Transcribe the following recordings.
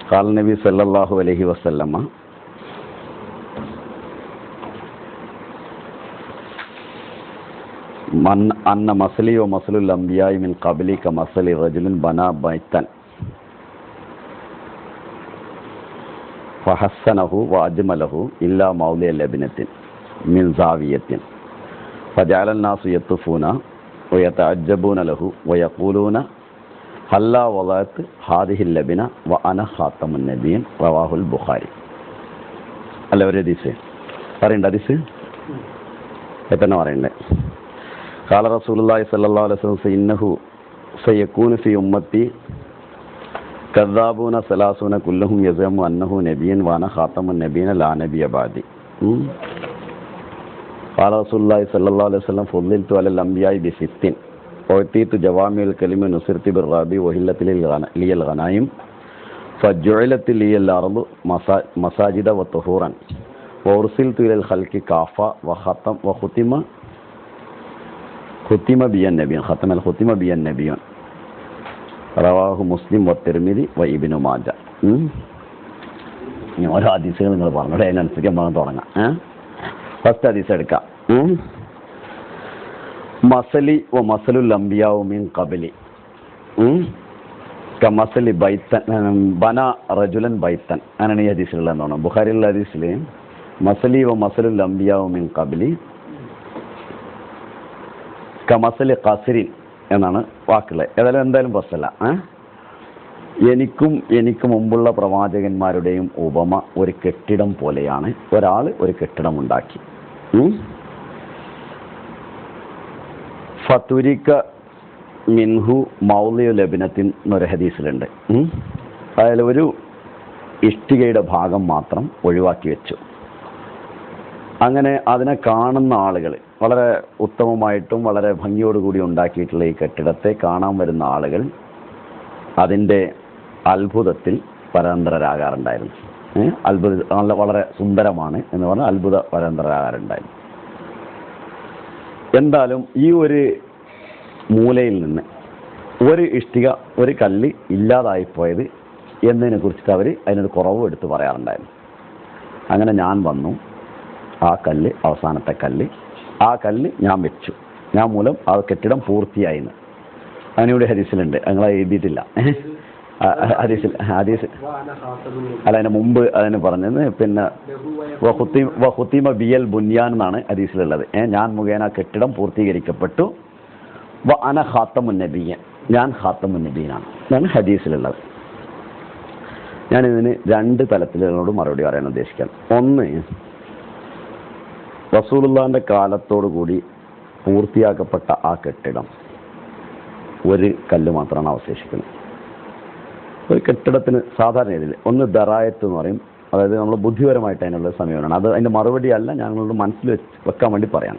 ഖാല നബി സല്ലല്ലാഹു അലൈഹി വസല്ലമ അന്ന മസലി വ മസലുൽ അംബിയാഇ മിൻ ഖബ്ലി കമസലി റജുലിൻ ബനാ ബൈതൻ ഫഹസ്സനഹു വ അജ്മലഹു ഇല്ലാ മൗലിയ ലബ്നത്തിൻ മിൻ സാവിയത്തിൻ ഫജഅല الناس يطوفون ويتعجبون له ويقولون ഹല്ലാ വളഅത്ത് ഹാദിഹിൽ ലബ്ന വ അന ഖാതമുൻ നബിയ്യിൻ റവാഹുൽ ബുഖാരി. അല്ല ഒരു ഹദീസ് പറയണ്ട, ഹദീസ് എത്തന്നെ പറയണ്ടേ. ഖാല റസൂലുള്ളാഹി സ്വല്ലല്ലാഹു അലൈഹി വസല്ലം ഇന്നഹു സയകൂനു ഫി ഉമ്മത്തി കദ്ദാബൂന സലാസൂന കുല്ലുഹും യസമു അന്നഹു നബിയ്യൻ വ അന ഖാതമുൻ നബിയ്യിൻ ലാ നബിയ ബഅദി. ഖാല റസൂലുള്ളാഹി സ്വല്ലല്ലാഹു അലൈഹി വസല്ലം ഫുദ്ദിൽതു അലൽ അംബിയാഇ ബിസിത്തിൻ وأعطيت جوامع الكلم نصرت بالرابي وهلت لي الغنائم فجعلت لي الأرض مساجد وطهورا وأرسلت إلى الخلق كافة وختم بي النبي رواه مسلم والترمذي وابن ماجه. ഓരോ ഹദീസുകൾ നിങ്ങൾ പറഞ്ഞോളൂ, അതിനനുസരിച്ച് നമ്മൾ തുടങ്ങാം. ഫസ്റ്റ് ഹദീസ് എടുക്കാം. മസലി വ മസലുൽ അംബിയാഉ മിൻ ഖബ്ലി കമസലി ബൈതൻ ബന റജുലൻ ബൈതൻ. അങ്ങനെയാണ് ഈ ഹദീസിലുള്ളതെന്നാണ്. ബുഖാരിയിലുള്ള ഹദീസിൽ മസലി വ മസലുൽ അംബിയാഉ മിൻ ഖബ്ലി കമസലി ഖസ്രിൻ എന്നാണ് വാക്കുള്ളത്. എന്തായാലും പ്രശ്നമല്ല. എനിക്ക് മുമ്പുള്ള പ്രവാചകന്മാരുടെയും ഉപമ ഒരു കെട്ടിടം പോലെയാണ്. ഒരാൾ ഒരു കെട്ടിടം ഉണ്ടാക്കി. ഫതുരിക മിൻഹു മൗലിയു ലബ്നത്തിൻ എന്നൊരു ഹദീസിലുണ്ട്. അതായത് ഒരു ഇഷ്ടികയുടെ ഭാഗം മാത്രം ഒഴിവാക്കി വെച്ചു. അങ്ങനെ അതിനെ കാണുന്ന ആളുകൾ, വളരെ ഉത്തമമായിട്ടും വളരെ ഭംഗിയോടുകൂടി ഉണ്ടാക്കിയിട്ടുള്ള ഈ കെട്ടിടത്തെ കാണാൻ വരുന്ന ആളുകൾ അതിൻ്റെ അത്ഭുതത്തിൽ പരതന്ത്രരാകാറുണ്ടായിരുന്നു. വളരെ സുന്ദരമാണ് എന്ന് പറഞ്ഞാൽ അത്ഭുത പരതന്ത്രരാകാറുണ്ടായിരുന്നു. എന്തായാലും ഈ ഒരു മൂലയിൽ നിന്ന് ഒരു ഇഷ്ടിക, ഒരു കല്ല് ഇല്ലാതായിപ്പോയത് എന്നതിനെ കുറിച്ചിട്ട് അവർ അതിനൊരു കുറവ് എടുത്ത് പറയാറുണ്ടായിരുന്നു. അങ്ങനെ ഞാൻ വന്നു, ആ കല്ല്, അവസാനത്തെ കല്ല്, ആ കല്ല് ഞാൻ വെച്ചു, ഞാൻ മൂലം ആ കെട്ടിടം പൂർത്തിയായിന്ന്. അങ്ങനെയുടെ ഹദീസിലുണ്ട്. ഞങ്ങൾ എഴുതിയിട്ടില്ല ഹദീസിൽ. അല്ല, അതിന് മുമ്പ് അതിന് പറഞ്ഞത് പിന്നെ വഖുത്തിമ ബിയൽ ബുന്യാൻ എന്നാണ് ഹദീസിലുള്ളത്. ഞാൻ മുഖേന കെട്ടിടം പൂർത്തീകരിക്കപ്പെട്ടു. വ അന ഖാതമുൻ നബിയ്യൻ, ഞാൻ ഖാതമുൻ നബിയ്യനാണ് എന്നാണ് ഹദീസിലുള്ളത്. ഞാനിതിന് രണ്ട് തലത്തിലോട് മറുപടി പറയാൻ ഉദ്ദേശിക്കാം. ഒന്ന്, റസൂലുള്ളാഹിന്റെ കാലത്തോടു കൂടി പൂർത്തിയാക്കപ്പെട്ട ആ കെട്ടിടം ഒരു കല്ല് മാത്രമാണ് അവശേഷിക്കുന്നത്. ഒരു കെട്ടിടത്തിന് സാധാരണ രീതിയിൽ ഒന്ന് ദറായത്ത് എന്ന് പറയും. അതായത് നമ്മൾ ബുദ്ധിപരമായിട്ട് അതിനുള്ള സമയമാണ്. അത് അതിൻ്റെ മറുപടിയല്ല, ഞാൻ നിങ്ങളോട് മനസ്സിൽ വെക്കാൻ വേണ്ടി പറയാം.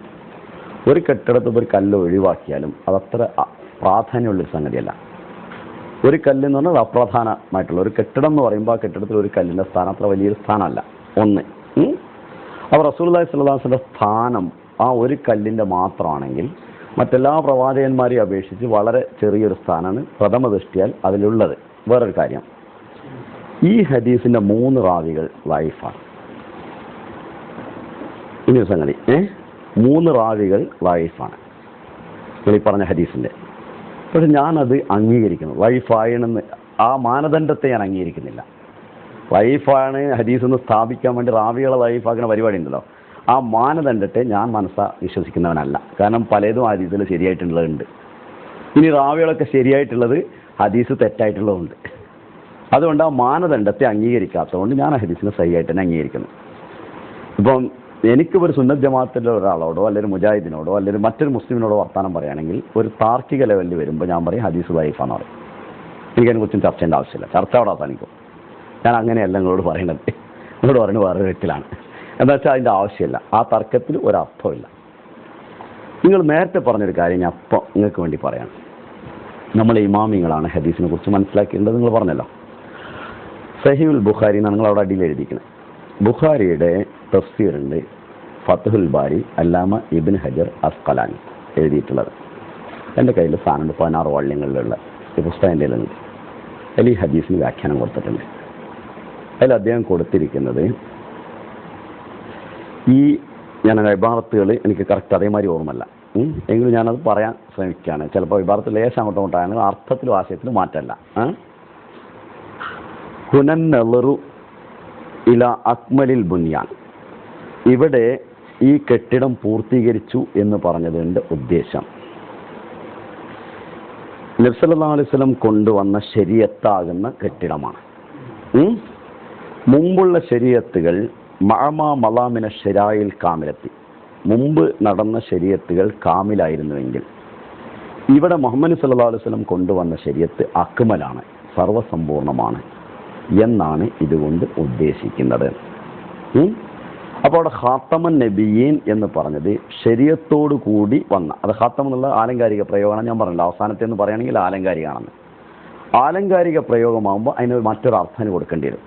ഒരു കെട്ടിടത്തിൽ ഒരു കല്ല് ഒഴിവാക്കിയാലും അതത്ര പ്രാധാന്യമുള്ളൊരു സംഗതിയല്ല. ഒരു കല്ല് എന്ന് പറഞ്ഞാൽ അപ്രധാനമായിട്ടുള്ള ഒരു കെട്ടിടം എന്ന് പറയുമ്പോൾ ആ കെട്ടിടത്തിൽ ഒരു കല്ലിൻ്റെ സ്ഥാനം അത്ര വലിയൊരു സ്ഥാനമല്ല. ഒന്ന്. അപ്പോൾ റസൂലുള്ളാഹി സ്വല്ലല്ലാഹു അലൈഹി വസല്ലം സ്ഥാനം ആ ഒരു കല്ലിൻ്റെ മാത്രമാണെങ്കിൽ മറ്റെല്ലാ പ്രവാചകന്മാരെയും അപേക്ഷിച്ച് വളരെ ചെറിയൊരു സ്ഥാനമാണ് പ്രഥമ ദൃഷ്ടിയാൽ അതിലുള്ളത്. വേറൊരു കാര്യം, ഈ ഹദീസിൻ്റെ 3 റാവികൾ ലൈഫാണ്. ഇനി സംഗതി, 3 റാവികൾ ലൈഫാണ് ഈ പറഞ്ഞ ഹദീസിൻ്റെ. പക്ഷെ ഞാനത് അംഗീകരിക്കുന്നു. ലൈഫായണെന്ന് ആ മാനദണ്ഡത്തെ ഞാൻ അംഗീകരിക്കുന്നില്ല. ലൈഫാണ് ഹദീസ് എന്ന് സ്ഥാപിക്കാൻ വേണ്ടി റാവികളെ ലൈഫാക്കുന്ന പരിപാടി ഉണ്ടല്ലോ, ആ മാനദണ്ഡത്തെ ഞാൻ വിശ്വസിക്കുന്നവനല്ല. കാരണം പലതും ഹദീസിൽ ശരിയായിട്ടുള്ളതുണ്ട്. ഇനി റാവികളൊക്കെ ശരിയായിട്ടുള്ളത് ഹദീസ് തെറ്റായിട്ടുള്ളതുണ്ട്. അതുകൊണ്ട് ആ മാനദണ്ഡത്തെ അംഗീകരിക്കാത്തതുകൊണ്ട് ഞാൻ ആ ഹദീസിനെ സഹിയായിട്ട് തന്നെ അംഗീകരിക്കുന്നു. ഇപ്പം എനിക്കിപ്പോൾ ഒരു സുന്നത്ത് ജമാഅത്തിൻ്റെ ഒരാളോടോ അല്ലെങ്കിൽ മുജാഹിദിനോടോ അല്ലെങ്കിൽ മറ്റൊരു മുസ്ലിമിനോടോ വർത്താനം പറയുകയാണെങ്കിൽ ഒരു താർക്കിക ലെവലിൽ വരുമ്പോൾ ഞാൻ പറയും ഹദീസ് ലൈഫാണെന്ന് പറയും. എനിക്കതിനെക്കുറിച്ചും ചർച്ച ചെയ്യേണ്ട ആവശ്യമില്ല. ചർച്ച അവിടെ അവസാനിക്കും. ഞാൻ അങ്ങനെയല്ല നിങ്ങളോട് പറയുന്നത്. നിങ്ങളോട് പറയുന്നത് വേറൊരു വ്യക്തിയിലാണ്. എന്താ വെച്ചാൽ അതിൻ്റെ ആവശ്യമില്ല. ആ തർക്കത്തിൽ ഒരർത്ഥമില്ല. നിങ്ങൾ നേരത്തെ പറഞ്ഞൊരു കാര്യം ഞാൻ അപ്പോൾ നിങ്ങൾക്ക് വേണ്ടി പറയാം. നമ്മൾ ഇമാമിങ്ങളാണ് ഹദീസിനെ കുറിച്ച് മനസ്സിലാക്കേണ്ടത്. നിങ്ങൾ പറഞ്ഞല്ലോ, സഹീഹുൽ ബുഖാരി എന്നാണ് നിങ്ങൾ അവിടെ അടിയിൽ എഴുതിയിരിക്കുന്നത്. ബുഖാരിയുടെ തഫ്സീറുണ്ട്, ഫത്ഹുൽ ബാരി അല്ലാമ ഇബ്ൻ ഹജർ അസ്ഖലാനി എഴുതിയിട്ടുള്ളത്. എൻ്റെ കയ്യിൽ സാധനമുണ്ട്, 16 വാള്യങ്ങളിലുള്ള ഈ പുസ്തകം എൻ്റെ കയ്യിലുണ്ട്. അതിൽ ഈ ഹദീസിന് വ്യാഖ്യാനം കൊടുത്തിട്ടുണ്ട്. അതിൽ അദ്ദേഹം കൊടുത്തിരിക്കുന്നത് ഈ ഞാൻ ഇബാറത്തുകൾ എനിക്ക് കറക്റ്റ് അതേമാതിരി ഓർമ്മല്ല, എങ്കിലും ഞാനത് പറയാൻ ശ്രമിക്കുകയാണ്. ചിലപ്പോൾ ഇബാറത്ത് ലേശം അങ്ങോട്ടും ഇങ്ങോട്ടാണ്, അർത്ഥത്തിലും ആശയത്തിലും മാറ്റമല്ല. ഹുനൻ നെളറു ഇല അക്മലിൽ ബുനിയാൻ, ഇവിടെ ഈ കെട്ടിടം പൂർത്തീകരിച്ചു എന്ന് പറഞ്ഞതിൻ്റെ ഉദ്ദേശം നബി സല്ലല്ലാഹു അലൈഹി വസല്ലം കൊണ്ടുവന്ന ശരീഅത്താകുന്ന കെട്ടിടമാണ്. മുമ്പുള്ള ശരീഅത്തുകൾ മഅമാ മലാമിന ശരായിൽ കാമിലത്തി, മുമ്പ് നടന്ന ശരീഅത്തുകൾ കാമിലായിരുന്നുവെങ്കിൽ ഇവിടെ മുഹമ്മദ് സല്ലല്ലാഹു അലൈഹി വസല്ലം കൊണ്ടുവന്ന ശരീഅത്ത് അക്മലാണ്, സർവസമ്പൂർണമാണ് എന്നാണ് ഇതുകൊണ്ട് ഉദ്ദേശിക്കുന്നത്. അപ്പോൾ അവിടെ ഖാത്തമൻ നബിയീൻ എന്ന് പറഞ്ഞത് ശരീഅത്തോടു കൂടി വന്ന, അത് ഖാത്തം എന്നുള്ള ആലങ്കാരിക പ്രയോഗമാണ്. ഞാൻ പറഞ്ഞില്ല അവസാനത്തെ എന്ന് പറയുകയാണെങ്കിൽ ആലങ്കാരികമാണെന്ന്. ആലങ്കാരിക പ്രയോഗമാകുമ്പോൾ അതിന് മറ്റൊരു അർത്ഥം കൊടുക്കേണ്ടി വരും.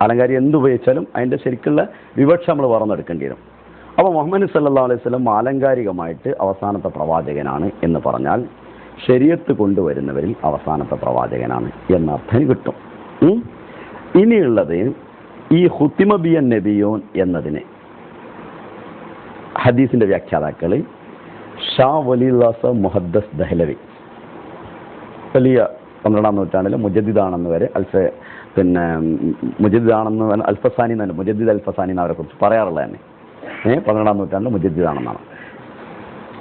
ആലങ്കാരികം എന്തുപയോഗിച്ചാലും അതിൻ്റെ ശരിക്കുള്ള വിവക്ഷ നമ്മൾ പറഞ്ഞെടുക്കേണ്ടി വരും. അപ്പോൾ മുഹമ്മദ് സല്ലല്ലാഹു അലൈഹി വസല്ലം ആലങ്കാരികമായിട്ട് അവസാനത്തെ പ്രവാചകനാണ് എന്ന് പറഞ്ഞാൽ ശരീഅത്ത് കൊണ്ടുവരുന്നവരിൽ അവസാനത്തെ പ്രവാചകനാണ് എന്നർത്ഥം കിട്ടും. ഇനിയുള്ളത് ഈ ഖുത്തിമ ബിയൻ നബിയൂൻ എന്നതിന് ഹദീസിൻ്റെ വ്യാഖ്യാതാക്കൾ ഷാ വലിയുല്ലാസ മുഹദ്ദസ് ദഹ്ലവി, വലിയ 12-ാം നൂറ്റാണ്ടിൽ മുജദ്ദിദാണെന്ന് വരെ മുജദ്ദിദാണെന്ന് അൽഫസാനി തന്നെ, മുജദ്ദിദ് അൽഫസാനി എന്ന് അവരെ കുറിച്ച് പറയാറുള്ളത് തന്നെ 12-ാം നൂറ്റാണ്ടിൽ മുജദ്ദിദാണെന്നാണ്.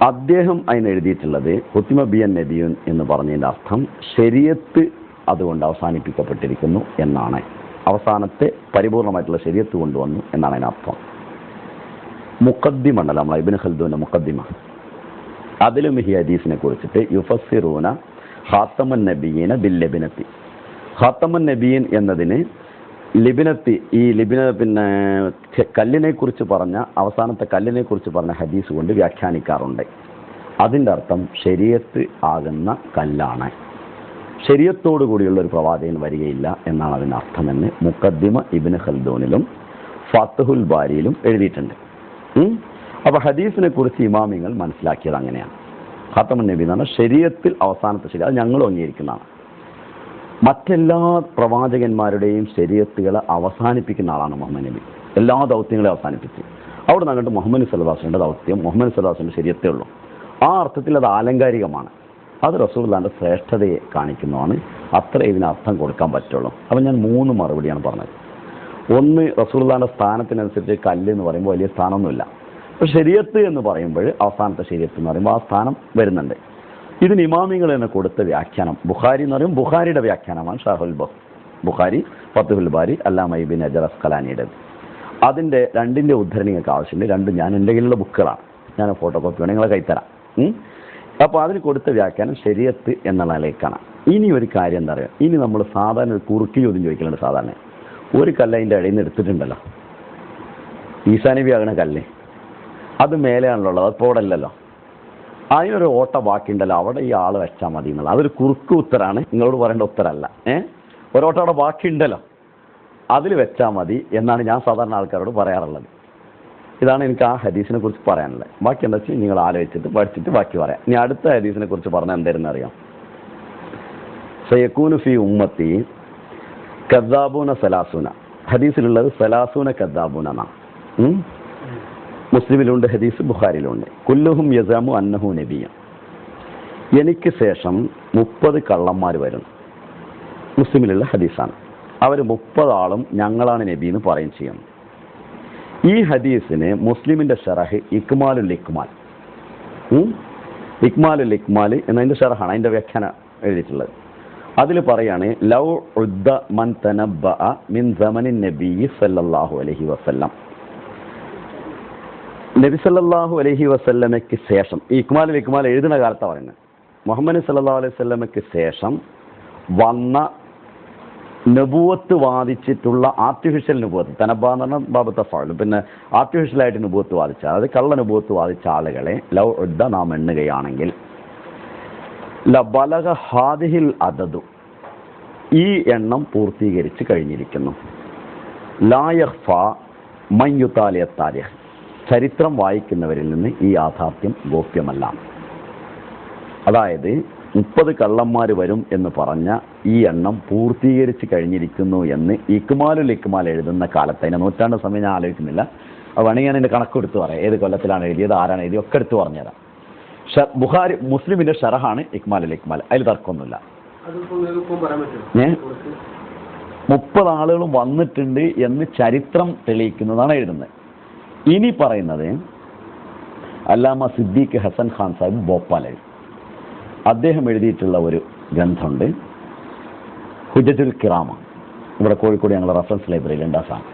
അദ്ദേഹം അതിന് എഴുതിയിട്ടുള്ളത് ഖുത്തിമ ബിയൻ നബിയൂൻ എന്ന് പറഞ്ഞതിൻ്റെ അർത്ഥം ശരീഅത്ത് അതുകൊണ്ട് അവസാനിപ്പിക്കപ്പെട്ടിരിക്കുന്നു എന്നാണ്. അവസാനത്തെ പരിപൂർണമായിട്ടുള്ള ശരീഅത്ത് കൊണ്ടുവന്നു എന്നാണ് അതിനർത്ഥം. മുഖദ്ദിമ ഉണ്ടല്ലോ നമ്മളെ ഇബ്നു ഖൽദൂന്റെ മുഖദ്ദിമ, അതിലും ഈ ഹദീസിനെ കുറിച്ചിട്ട് യുഫസ്സിറൂന ഖാത്തമൻ നബിയീന ബിൽ ലിബ്നത്തി, ഖാത്തമൻ നബിയീൻ എന്നതിന് ലിബ്നത്തി, ഈ ലിബ്ന കല്ലിനെ കുറിച്ച് പറഞ്ഞ അവസാനത്തെ കല്ലിനെ കുറിച്ച് പറഞ്ഞ ഹദീസ് കൊണ്ട് വ്യാഖ്യാനിക്കാറുണ്ട്. അതിൻ്റെ അർത്ഥം ശരീഅത്ത് ആകുന്ന കല്ലാണ്, ശരീഅത്തോടു കൂടിയുള്ള ഒരു പ്രവാചകൻ വരികയില്ല എന്നാണ് അതിൻ്റെ അർത്ഥമെന്ന് മുഖദ്ദിമ ഇബ്നു ഖൽദൂനിലും ഫത്ഹുൽ ബാരിയിലും എഴുതിയിട്ടുണ്ട്. അപ്പോൾ ഹദീസിനെ കുറിച്ച് ഇമാമിങ്ങൾ മനസ്സിലാക്കിയത് അങ്ങനെയാണ്. ഖാത്തമുൻ നബി എന്ന് പറഞ്ഞാൽ ശരീഅത്തിൽ അവസാനത്തെ ശരീഅത്ത്, അത് ഞങ്ങളും അംഗീകരിക്കുന്നതാണ്. മറ്റെല്ലാ പ്രവാചകന്മാരുടെയും ശരീഅത്തുകളെ അവസാനിപ്പിക്കുന്ന ആളാണ് മുഹമ്മദ് നബി. എല്ലാ ദൗത്യങ്ങളെയും അവസാനിപ്പിച്ച് അവിടെ നിന്ന് അങ്ങോട്ട് മുഹമ്മദ് സല്ലല്ലാഹു അലൈഹി വസല്ലമയുടെ ദൗത്യം, മുഹമ്മദ് സല്ലല്ലാഹു അലൈഹി വസല്ലമയുടെ ശരീഅത്തേ ഉള്ളൂ. ആ അർത്ഥത്തിൽ അത് ആലങ്കാരികമാണ്, അത് റസൂലുള്ളാഹിന്റെ ശ്രേഷ്ഠതയെ കാണിക്കുന്നതാണ്. അത്ര ഇതിനർത്ഥം കൊടുക്കാൻ പറ്റുള്ളൂ. അപ്പം ഞാൻ 3 മറുപടിയാണ് പറഞ്ഞത്. ഒന്ന്, റസൂലുള്ളാഹിന്റെ സ്ഥാനത്തിനനുസരിച്ച് കല്ല് എന്ന് പറയുമ്പോൾ വലിയ സ്ഥാനമൊന്നുമില്ല. അപ്പോൾ ശരീഅത്ത് എന്ന് പറയുമ്പോൾ അവസാനത്തെ ശരീഅത്ത് എന്ന് പറയുമ്പോൾ ആ സ്ഥാനം വരുന്നുണ്ട്. ഇതിന് ഇമാമിങ്ങൾ തന്നെ കൊടുത്ത വ്യാഖ്യാനം ബുഖാരി എന്ന് പറയുമ്പോൾ ബുഖാരിയുടെ വ്യാഖ്യാനമാണ് ഷറഹുൽ ബുഖാരി, ഫത്ഹുൽ ബാരി, അല്ലാമ ഇബ്നു ഹജർ അസ്ഖലാനിയുടേത്. അതിൻ്റെ 2ന്റെ ഉദ്ധരണി നിങ്ങൾക്ക് ആവശ്യമുണ്ട്. 2 ഞാൻ എൻ്റെ കയ്യിലുള്ള ബുക്കുകളാണ്, ഞാൻ ഫോട്ടോ കോപ്പി വേണമെങ്കിൽ നിങ്ങളെ കൈത്തരാം. അപ്പോൾ അതിന് കൊടുത്ത വ്യാഖ്യാനം ശരീഅത്ത് എന്നുള്ള നിലയ്ക്കാണ്. ഇനി ഒരു കാര്യം എന്താ പറയുക, ഇനി നമ്മൾ സാധാരണ ഒരു കുറുക്കി ചോദ്യം ചോദിക്കലുണ്ട്. സാധാരണ ഒരു കല്ല് അതിൻ്റെ ഇടയിൽ നിന്ന് എടുത്തിട്ടുണ്ടല്ലോ, ഈസാ നബി ആകണ കല്ല്, അത് മേലെയാണല്ലോ ഉള്ളത്, അത് ഇപ്പോൾ അവിടെ അല്ലല്ലോ, അതിനൊരു ഓട്ട ബാക്കിയുണ്ടല്ലോ, അവിടെ ഈ ആൾ വെച്ചാൽ മതി എന്നുള്ളത്. അതൊരു കുറുക്ക് ഉത്തരാണ്, നിങ്ങളോട് പറയേണ്ട ഉത്തരമല്ല. ഒരോട്ടം അവിടെ ബാക്കിയുണ്ടല്ലോ, അതിൽ വെച്ചാൽ മതി എന്നാണ് ഞാൻ സാധാരണ ആൾക്കാരോട് പറയാറുള്ളത്. ഇതാണ് എനിക്ക് ആ ഹദീസിനെ കുറിച്ച് പറയാനുള്ളത്. ബാക്കി എന്താ വെച്ചാൽ നിങ്ങൾ ആലോചിച്ചിട്ട് പഠിച്ചിട്ട് ബാക്കി പറയാം. ഇനി അടുത്ത ഹദീസിനെ കുറിച്ച് പറഞ്ഞാൽ എന്തായിരുന്നു അറിയാം. സയക്കൂനു ഫി ഉമ്മത്തി കദ്ദാബൂന സലാസൂന, ഹദീസിലുള്ളത് സലാസൂന കദ്ദാബൂന എന്നാണ്. മുസ്ലിമിലുണ്ട് ഹദീസ്, ബുഖാരിയിലുണ്ട്. കുല്ലുഹും യസാമു അന്നഹു നബിയ, എനിക്ക് ശേഷം 30 കള്ളന്മാർ വരും. മുസ്ലിമിലുള്ള ഹദീസാണ്. അവർ 30 ആളും ഞങ്ങളാണ് നബി എന്ന് പറയും ചെയ്യുന്നു. ഈ ഹദീസിന് മുസ്ലിമിൻ്റെ ഷറഹ് ഇക്മാലുൽ ഇക്മാൽ, ഇക്മാലുൽ ഇക്മാൽ എന്നതിൻ്റെ ഷറഹാണ്, അതിൻ്റെ വ്യാഖ്യാനം എഴുതിയിട്ടുള്ളത്. അതിൽ പറയാണ് ലൗ ഉദ്ദ മൻ തനബ്ബഅ മിൻ സമനിൻ നബി സല്ലല്ലാഹു അലൈഹി വസല്ലം, നബി സല്ലല്ലാഹു അലൈഹി വസല്ലമയ്ക്ക് ശേഷം, ഈ ഇക്മാലുൽ ഇക്മാൽ എഴുതുന്ന കാലത്താണ് പറയുന്നത്, മുഹമ്മദ് സല്ലല്ലാഹു അലൈഹി വസല്ലമയ്ക്ക് ശേഷം വന്ന നബുവത്ത് വാദിച്ചിട്ടുള്ള ആർട്ടിഫിഷ്യൽ നബുവത്ത്, തനബ്ബ എന്ന് പറഞ്ഞാൽ ബാബു തഫാലും, പിന്നെ ആർട്ടിഫിഷ്യലായിട്ട് നബുവത്ത് വാദിച്ച, അതായത് കള്ള നബുവത്ത് വാദിച്ച ആളുകളെ ലൗ ഉദ്ദ നാം എണ്ണുകയാണെങ്കിൽ ലബലഗ ഹാദിഹിൽ അദദു, ഈ എണ്ണം പൂർത്തീകരിച്ച് കഴിഞ്ഞിരിക്കുന്നു. ലാ യഖ്ഫ മൻ യുതാലിയ താരിഖ്, ചരിത്രം വായിക്കുന്നവരിൽ നിന്ന് ഈ യാഥാർത്ഥ്യം ഗോപ്യമല്ല. അതായത് 30 കള്ളന്മാർ വരും എന്ന് പറഞ്ഞ ഈ എണ്ണം പൂർത്തീകരിച്ച് കഴിഞ്ഞിരിക്കുന്നു എന്ന് ഇക്മാലുൽ ഇക്മാൽ എഴുതുന്ന കാലത്ത്, അതിനെ നൂറ്റാണ്ട് സമയം ഞാൻ ആലോചിക്കുന്നില്ല, അത് വേണമെങ്കിൽ ഞാൻ എൻ്റെ കണക്കെടുത്ത് പറയാം, ഏത് കൊല്ലത്തിലാണ് എഴുതിയത്, ആരാണ് എഴുതിയത് ഒക്കെ എടുത്ത് പറഞ്ഞുതരാം. ബുഖാരി മുസ്ലിമിൻ്റെ ഷറഹാണ് ഇക്മാലുൽ ഇക്മാൽ, അതിൽ തർക്കമൊന്നുമില്ല. 30 ആളുകളും വന്നിട്ടുണ്ട് എന്ന് ചരിത്രം തെളിയിക്കുന്നതാണ് എഴുതുന്നത്. ഇനി പറയുന്നത് അല്ലാമ സിദ്ദീഖ് ഹസൻ ഖാൻ സാഹിബ് ഭോപ്പാൽ, അദ്ദേഹം എഴുതിയിട്ടുള്ള ഒരു ഗ്രന്ഥമുണ്ട് ഹുജജുൽ കിറാമ, ഇവിടെ കോഴിക്കോട് ഞങ്ങളുടെ റഫറൻസ് ലൈബ്രറിയിൽ ഉണ്ട് ആ സാധനം.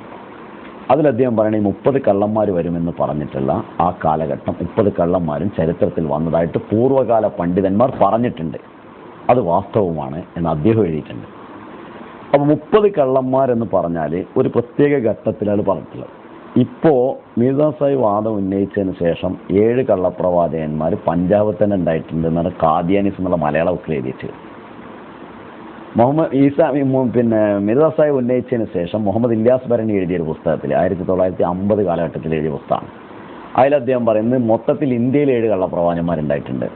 അതിൽ അദ്ദേഹം പറയണേ 30 കള്ളന്മാർ വരുമെന്ന് പറഞ്ഞിട്ടുള്ള ആ കാലഘട്ടം 30 കള്ളന്മാരും ചരിത്രത്തിൽ വന്നതായിട്ട് പൂർവ്വകാല പണ്ഡിതന്മാർ പറഞ്ഞിട്ടുണ്ട്, അത് വാസ്തവമാണ് എന്ന് അദ്ദേഹം എഴുതിയിട്ടുണ്ട്. അപ്പോൾ 30 കള്ളന്മാരെന്ന് പറഞ്ഞാൽ ഒരു പ്രത്യേക ഘട്ടത്തിലാണ് പറഞ്ഞിട്ടുള്ളത്. ഇപ്പോൾ മീർസ സാഹിബ് വാദം ഉന്നയിച്ചതിന് ശേഷം 7 കള്ളപ്രവാചകന്മാർ പഞ്ചാബിൽ തന്നെ ഉണ്ടായിട്ടുണ്ട് എന്നാണ് ഖാദിയാനിസ് എന്നുള്ള മലയാള ബുക്കിൽ എഴുതിയിട്ട്. മീർസ സാഹിബ് ഉന്നയിച്ചതിന് ശേഷം മുഹമ്മദ് ഇല്യാസ് ഭരണി എഴുതിയൊരു പുസ്തകത്തിൽ 1950 കാലഘട്ടത്തിൽ എഴുതിയ പുസ്തകമാണ്. അതിൽ അദ്ദേഹം പറയുന്നത് മൊത്തത്തിൽ ഇന്ത്യയിൽ 7 കള്ളപ്രവാചകന്മാരുണ്ടായിട്ടുണ്ട്.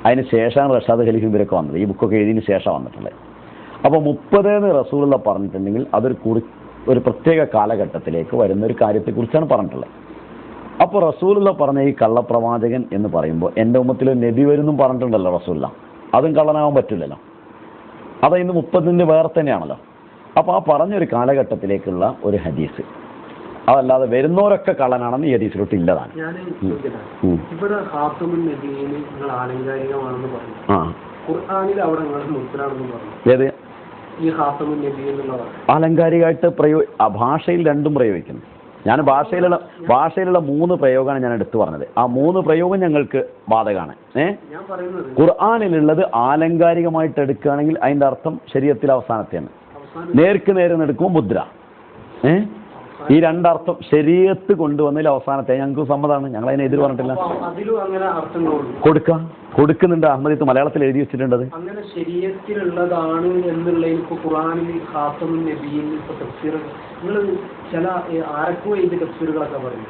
അതിന് ശേഷമാണ് റഷാദ് ഖലീഫ് ഇവരൊക്കെ വന്നത്, ഈ ബുക്കൊക്കെ എഴുതിയതിന് ശേഷം വന്നിട്ടുള്ളത്. അപ്പോൾ 30 എന്ന് റസൂലുള്ള പറഞ്ഞിട്ടുണ്ടെങ്കിൽ അതൊരു ഒരു പ്രത്യേക കാലഘട്ടത്തിലേക്ക് വരുന്ന ഒരു കാര്യത്തെക്കുറിച്ചാണ് പറഞ്ഞിട്ടുള്ളത്. അപ്പോൾ റസൂലുള്ള പറഞ്ഞ ഈ കള്ളപ്രവാചകൻ എന്ന് പറയുമ്പോൾ എൻ്റെ ഉമ്മത്തിൽ നബി വരുന്നും പറഞ്ഞിട്ടുണ്ടല്ലോ റസൂലുള്ള, അതും കള്ളനാവാൻ പറ്റില്ലല്ലോ, അതിന്ന് 30 വേറെ തന്നെയാണല്ലോ. അപ്പോൾ ആ പറഞ്ഞൊരു കാലഘട്ടത്തിലേക്കുള്ള ഒരു ഹദീസ്, അതല്ലാതെ വരുന്നവരൊക്കെ കള്ളനാണെന്ന് ഈ ഹദീസിലോട്ട് ഇല്ലതാണ്. ഏത് ആലങ്കാരികമായിട്ട് ഭാഷയിൽ രണ്ടും പ്രയോഗിക്കുന്നു. ഞാൻ ഭാഷയിലുള്ള 3 പ്രയോഗമാണ് ഞാൻ എടുത്തു പറഞ്ഞത്. ആ 3 പ്രയോഗം ഞങ്ങൾക്ക് ബാധകമാണ്. ഖുർആനിലുള്ളത് ആലങ്കാരികമായിട്ട് എടുക്കുകയാണെങ്കിൽ അതിൻ്റെ അർത്ഥം ശരീഅത്തിൽ അവസാനത്തെയാണ്. നേർക്ക് നേരെ എടുക്കുമ്പോൾ മുദ്ര. ഈ രണ്ടർത്ഥം ശരീഅത്ത് കൊണ്ടുവന്നതിൽ അവസാനത്തെ ഞങ്ങൾക്ക് സമ്മതമാണ്, ഞങ്ങൾ അതിനെ എതിര് പറഞ്ഞിട്ടില്ല. കൊടുക്കുന്നുണ്ട്. അഹമ്മദ് മലയാളത്തിൽ എഴുതി വെച്ചിട്ടുണ്ട്. അങ്ങനെ ശരീഅത്തിലുള്ളതാണ് എന്നുള്ളതിൽ ഇപ്പോൾ ഖുർആനിൽ ഖാത്തമുൻ നബിയിൽ നിങ്ങൾ ചില ആരൊക്കെ എഴുതിയ തഫ്സീറുകളൊക്കെ പറയും,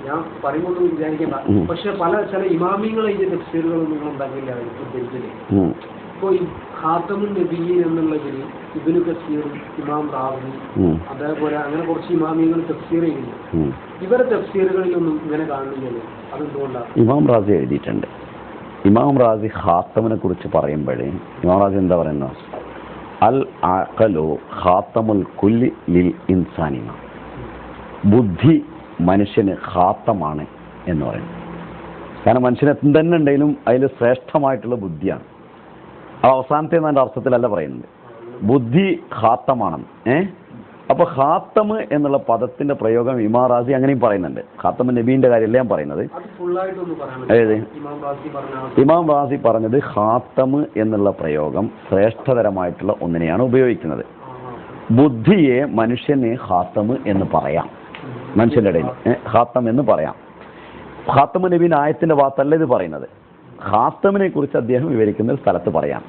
ഞാൻ പറയുമ്പോൾ വിചാരിക്കേണ്ട. പക്ഷെ ചില ഇമാമിങ്ങൾ എഴുതിയ തഫ്സീറുകളൊന്നും നിങ്ങൾ ഉണ്ടാക്കില്ല ഉദ്ദേശിച്ചില്ലേ. ഇപ്പോൾ ഈ ഖാത്തമുൻ നബിയിൽ എന്നുള്ളതിൽ ഇബ്നു കസീർ, ഇമാം റാസി, അതേപോലെ അങ്ങനെ കുറച്ച് ഇമാമികൾ തഫ്സീർ ചെയ്യുന്നു. ഇവരുടെ തഫ്സീറുകളിലൊന്നും ഇങ്ങനെ കാണുന്നില്ലല്ലോ, അതെന്തുകൊണ്ടാണ്? ഇമാം റാസി എഴുതിയിട്ടുണ്ട്. ഇമാം റാസി ഖാത്തമിനെ കുറിച്ച് പറയുമ്പോഴേ ഇമാം റാസി എന്താ പറയുന്നത്? അൽ അഖലു ഖാത്തമുൽ കുല്ലി ലിൽ ഇൻസാനിന, ബുദ്ധി മനുഷ്യന് ഖാത്തമാണ് എന്ന് പറയുന്നത്. കാരണം മനുഷ്യന് എന്തെന്നെ ഉണ്ടെങ്കിലും അതിൽ ശ്രേഷ്ഠമായിട്ടുള്ള ബുദ്ധിയാണ്. അത് അവസാനത്തെ എന്ന അർത്ഥത്തിലല്ല പറയുന്നത്, ബുദ്ധി ഖാത്തമാണെന്ന്. അപ്പോൾ ഖാത്തമ് എന്നുള്ള പദത്തിന്റെ പ്രയോഗം ഇമാം റാസി അങ്ങനെയും പറയുന്നുണ്ട്. ഖാത്തമ് നബീന്റെ കാര്യമല്ല ഞാൻ പറയുന്നത്. ഏത് ഇമാം റാസി പറഞ്ഞത് ഖാത്തമ് എന്നുള്ള പ്രയോഗം ശ്രേഷ്ഠതരമായിട്ടുള്ള ഒന്നിനെയാണ് ഉപയോഗിക്കുന്നത്. ബുദ്ധിയെ മനുഷ്യന് ഖാത്തമ് എന്ന് പറയാം, മനുഷ്യന്റെ ഇടയിൽ ഖാത്തം എന്ന് പറയാം. ഖാത്തമ് നബീന്റെ ആയത്തിന്റെ ഭാഗത്തല്ല ഇത് പറയുന്നത്. ഖാത്തമിനെ കുറിച്ച് അദ്ദേഹം വിവരിക്കുന്ന സ്ഥലത്ത് പറയാം.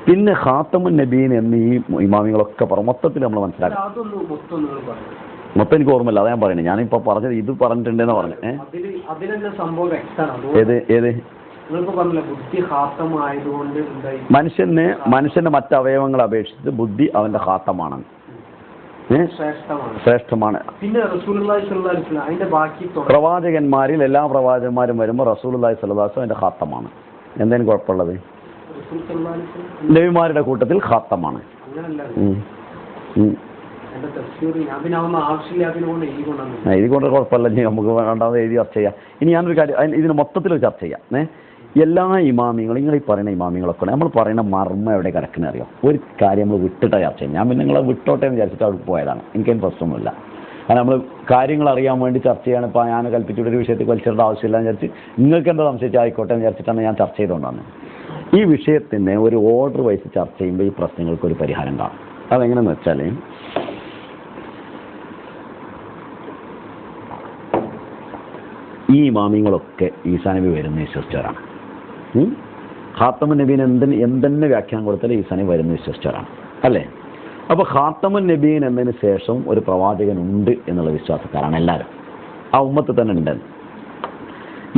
പിന്നെ ഖാത്തമുൻ നബീൻ എന്ന് ഈ ഇമാമികളൊക്കെ പറഞ്ഞു. മൊത്തത്തിൽ നമ്മൾ മനസ്സിലാക്കാം. മൊത്തം എനിക്ക് ഓർമ്മയില്ല, അതാ ഞാൻ പറയുന്നത്. ഞാനിപ്പോൾ പറഞ്ഞത് ഇത് പറഞ്ഞിട്ടുണ്ടെന്ന് പറഞ്ഞു. ഏത് മനുഷ്യന്റെ മറ്റവയവങ്ങളെ അപേക്ഷിച്ച് ബുദ്ധി അവന്റെ ഖാത്തമാണ്, ശ്രേഷ്ഠമാണ്. പ്രവാചകന്മാരിൽ എല്ലാ പ്രവാചകന്മാരും വരുമ്പോൾ റസൂലുള്ളാഹി സ്വല്ലല്ലാഹു അലൈഹി വസല്ലം അതിന്റെ ഖാത്തമാണ്. എന്തെങ്കിലും കുഴപ്പമുള്ളത്? നബിമാരുടെ കൂട്ടത്തിൽ ഖാത്തമാണ്. എഴുതി കൊണ്ട് കുഴപ്പമില്ല, നമുക്ക് വേണ്ടാതെ എഴുതി ചർച്ച ചെയ്യാം. ഇനി ഞാനൊരു കാര്യം ഇതിന് മൊത്തത്തിൽ ചർച്ച ചെയ്യാം. എല്ലാ ഇമാമിങ്ങളും നിങ്ങൾ ഈ പറയുന്ന ഇമാമിങ്ങളൊക്കെ നമ്മൾ പറയുന്ന മർമ്മ എവിടെ കിടക്കുന്ന അറിയാം. ഒരു കാര്യം നമ്മൾ വിട്ടിട്ടാണ് ചർച്ച ചെയ്യും. ഞാൻ പിന്നെ നിങ്ങളെ വിട്ടോട്ടെ എന്ന് വിചാരിച്ചിട്ട് അവിടെ പോയതാണ്. എനിക്കതിന് പ്രശ്നമൊന്നുമില്ല. കാരണം നമ്മൾ കാര്യങ്ങൾ അറിയാൻ വേണ്ടി ചർച്ച ചെയ്യാണ്. ഇപ്പോൾ ഞാൻ കൽപ്പിച്ചിട്ട് ഒരു വിഷയത്തിൽ വലിച്ചിടേണ്ട ആവശ്യമില്ല എന്ന് വിചാരിച്ച് നിങ്ങൾക്ക് എന്താ സംശയിച്ച് ആയിക്കോട്ടെ എന്ന് വിചാരിച്ചിട്ടാണ് ഞാൻ ചർച്ച ചെയ്തുകൊണ്ടാണ്. ഈ വിഷയത്തിന് ഒരു ഓർഡർ വൈസ് ചർച്ച ചെയ്യുമ്പോൾ ഈ പ്രശ്നങ്ങൾക്ക് ഒരു പരിഹാരം കാണും. അതെങ്ങനെയെന്ന് വെച്ചാൽ ഈ ഇമാമിങ്ങളൊക്കെ ഈസാ നബി വരുന്ന വിശ്വസിച്ചവരാണ്. ഖാത്തമുൻ നബീൻ എന്തെന്നെ വ്യാഖ്യാനം കൊടുത്താലും ഈസാ നബി വരുന്ന വിശ്വസിച്ചവരാണ് അല്ലേ? അപ്പോൾ ഖാത്തമുൻ നബീൻ എന്നതിന് ശേഷം ഒരു പ്രവാചകൻ ഉണ്ട് എന്നുള്ള വിശ്വാസക്കാരാണ് എല്ലാവരും. ആ ഉമ്മത്ത് തന്നെ ഉണ്ട്.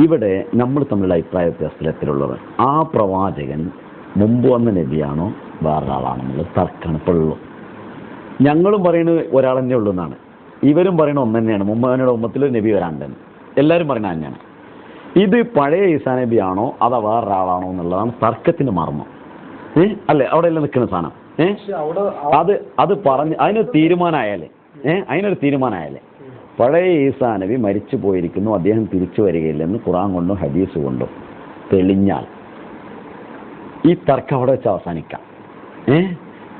ഇവിടെ നമ്മൾ തമ്മിലുള്ള അഭിപ്രായ വ്യത്യാസത്തിലുള്ളത് ആ പ്രവാചകൻ മുമ്പ് വന്ന നബിയാണോ വേറൊരാളാണോ എന്നുള്ളത് തർക്കമാണ് ഇപ്പോൾ ഉള്ളൂ. ഞങ്ങളും പറയുന്നത് ഒരാൾ തന്നെ ഉള്ളൂ എന്നാണ്, ഇവരും പറയുന്നത് ഒന്ന് തന്നെയാണ്, മുമ്പ് ഉമ്മത്തിൽ നബി വരാണ്ടെന്ന് എല്ലാവരും പറയുന്നത് തന്നെയാണ്. ഇത് പഴയ ഈസാ നബിയാണോ അതോ വേറൊരാളാണോ എന്നുള്ളതാണ് തർക്കത്തിന് മർമ്മം. അല്ലേ? അവിടെ എല്ലാം നിൽക്കുന്ന സാധനം. അത് പറഞ്ഞ് അതിനൊരു തീരുമാനമായാലേ പഴയ ഈസാ നബി മരിച്ചു പോയിരിക്കുന്നു, അദ്ദേഹം തിരിച്ചു വരികയില്ലെന്ന് ഖുർആൻ കൊണ്ടും ഹദീസ് കൊണ്ടും തെളിഞ്ഞാൽ ഈ തർക്കം അവിടെ വെച്ച് അവസാനിക്കാം.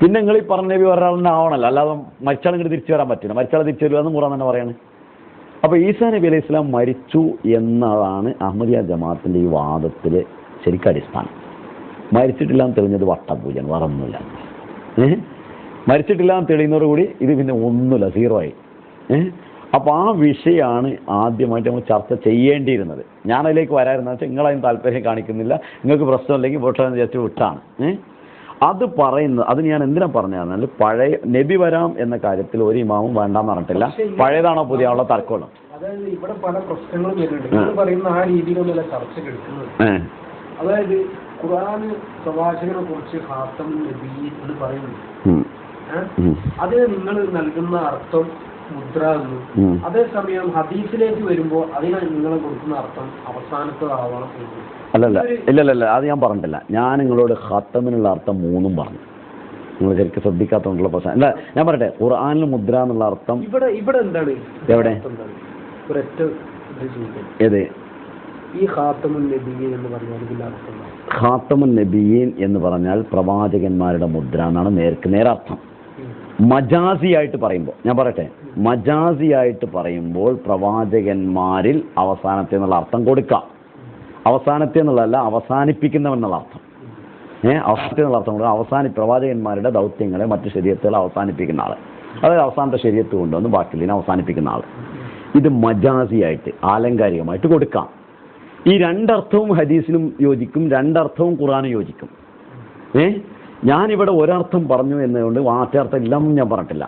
പിന്നെ നിങ്ങൾ ഈ പറഞ്ഞ നബി ഒരാളെന്നെ ആവണല്ലോ, അല്ലാതെ മരിച്ചാൾ ഇങ്ങോട്ട് തിരിച്ചു വരാൻ പറ്റില്ല. മരിച്ചാൾ തിരിച്ചു വരിക എന്ന് ഖുർആൻ തന്നെ പറയാണ്. അപ്പോൾ ഈസാ നബി അലൈഹി ഇസ്ലാം മരിച്ചു എന്നതാണ് അഹ്മദിയ ജമാഅത്തിൻ്റെ ഈ വാദത്തിൽ ശരിക്കും അടിസ്ഥാനം. മരിച്ചിട്ടില്ല എന്ന് തെളിഞ്ഞത് വട്ടപൂജയാണ്, വേറെ ഒന്നുമില്ല. മരിച്ചിട്ടില്ല എന്ന് തെളിയുന്നതോടുകൂടി ഇത് പിന്നെ ഒന്നുമില്ല, സീറോ ആയി. അപ്പോൾ ആ വിഷയമാണ് ആദ്യമായിട്ട് നമ്മൾ ചർച്ച ചെയ്യേണ്ടിയിരുന്നത്. ഞാനതിലേക്ക് വരാതിരുന്നത് വെച്ചാൽ നിങ്ങളതിന് താല്പര്യം കാണിക്കുന്നില്ല, നിങ്ങൾക്ക് പ്രശ്നമില്ലെങ്കിൽ വോട്ടെന്ന് വിചാരിച്ച് വിട്ടാണ്. അത് പറയുന്നത് അത് ഞാൻ എന്തിനാ പറഞ്ഞാൽ പഴയ നബി വരാം എന്ന കാര്യത്തിൽ ഒരു ഇമാമും വേണ്ടാന്ന് പറഞ്ഞിട്ടില്ല. പഴയതാണോ പുതിയാണോ തർക്കമുള്ളൂ. അതായത് ഇവിടെ പല പ്രശ്നങ്ങളും വരുന്നുണ്ട്. പറയുന്ന ആ രീതിയിലൊന്നുമല്ല ചർച്ച എടുക്കുന്നത്. അതായത് ഖുർആൻ പ്രവാചകനെ കുറിച്ച് ഖാത്തമുൻ നബിയ്യീൻ എന്ന് പറയുന്നു. അതിന് നിങ്ങൾ നൽകുന്ന അർത്ഥം മുദ്ര എന്നും, അതേസമയം ഹദീസിലേക്ക് വരുമ്പോൾ അതിന് നിങ്ങൾ കൊടുക്കുന്ന അർത്ഥം അവസാനത്തതാവണം എന്നും. ഇല്ലല്ല, അത് ഞാൻ പറഞ്ഞിട്ടില്ല. ഞാൻ നിങ്ങളോട് ഖാത്തമിനുള്ള അർത്ഥം മൂന്നും പറഞ്ഞു. നിങ്ങൾ ശരിക്കും ശ്രദ്ധിക്കാത്തതുകൊണ്ടുള്ള പ്രശ്നം അല്ല. ഞാൻ പറയട്ടെ, ഖുർആനിൽ മുദ്ര എന്നുള്ള അർത്ഥം ഇവിടെ എന്താണ്? എവിടെ? ഏത്? ഈ ഖാത്തമുൻ നബിയ്യീൻ എന്ന് പറഞ്ഞാൽ ഖാത്തമുൻ നബിയ്യീൻ എന്ന് പറഞ്ഞാൽ പ്രവാചകന്മാരുടെ മുദ്ര എന്നാണ് നേരർത്ഥം. മജാസിയായിട്ട് പറയുമ്പോൾ, ഞാൻ പറയട്ടെ, മജാസിയായിട്ട് പറയുമ്പോൾ പ്രവാചകന്മാരിൽ അവസാനത്തെ എന്നുള്ള അർത്ഥം കൊടുക്കാം. അവസാനത്തെ എന്നുള്ളതല്ല, അവസാനിപ്പിക്കുന്നവെന്നുള്ള അർത്ഥം. അവസാനത്തെ എന്നുള്ള അർത്ഥം കൊടുക്കുക. പ്രവാചകന്മാരുടെ ദൗത്യങ്ങളെ മറ്റു ശരീഅത്തുകൾ അവസാനിപ്പിക്കുന്ന ആൾ, അതായത് അവസാനത്തെ ശരീഅത്ത് കൊണ്ടുവന്ന് ബാക്കിയുള്ളതിനെ അവസാനിപ്പിക്കുന്ന ആൾ. ഇത് മജാസിയായിട്ട് ആലങ്കാരികമായിട്ട് കൊടുക്കാം. ഈ രണ്ടർത്ഥവും ഹദീസിനും യോജിക്കും, രണ്ടർത്ഥവും ഖുർആനും യോജിക്കും. ഞാനിവിടെ ഒരർത്ഥം പറഞ്ഞു എന്നതുകൊണ്ട് മറ്റർത്ഥം എല്ലാം ഞാൻ പറഞ്ഞിട്ടില്ല.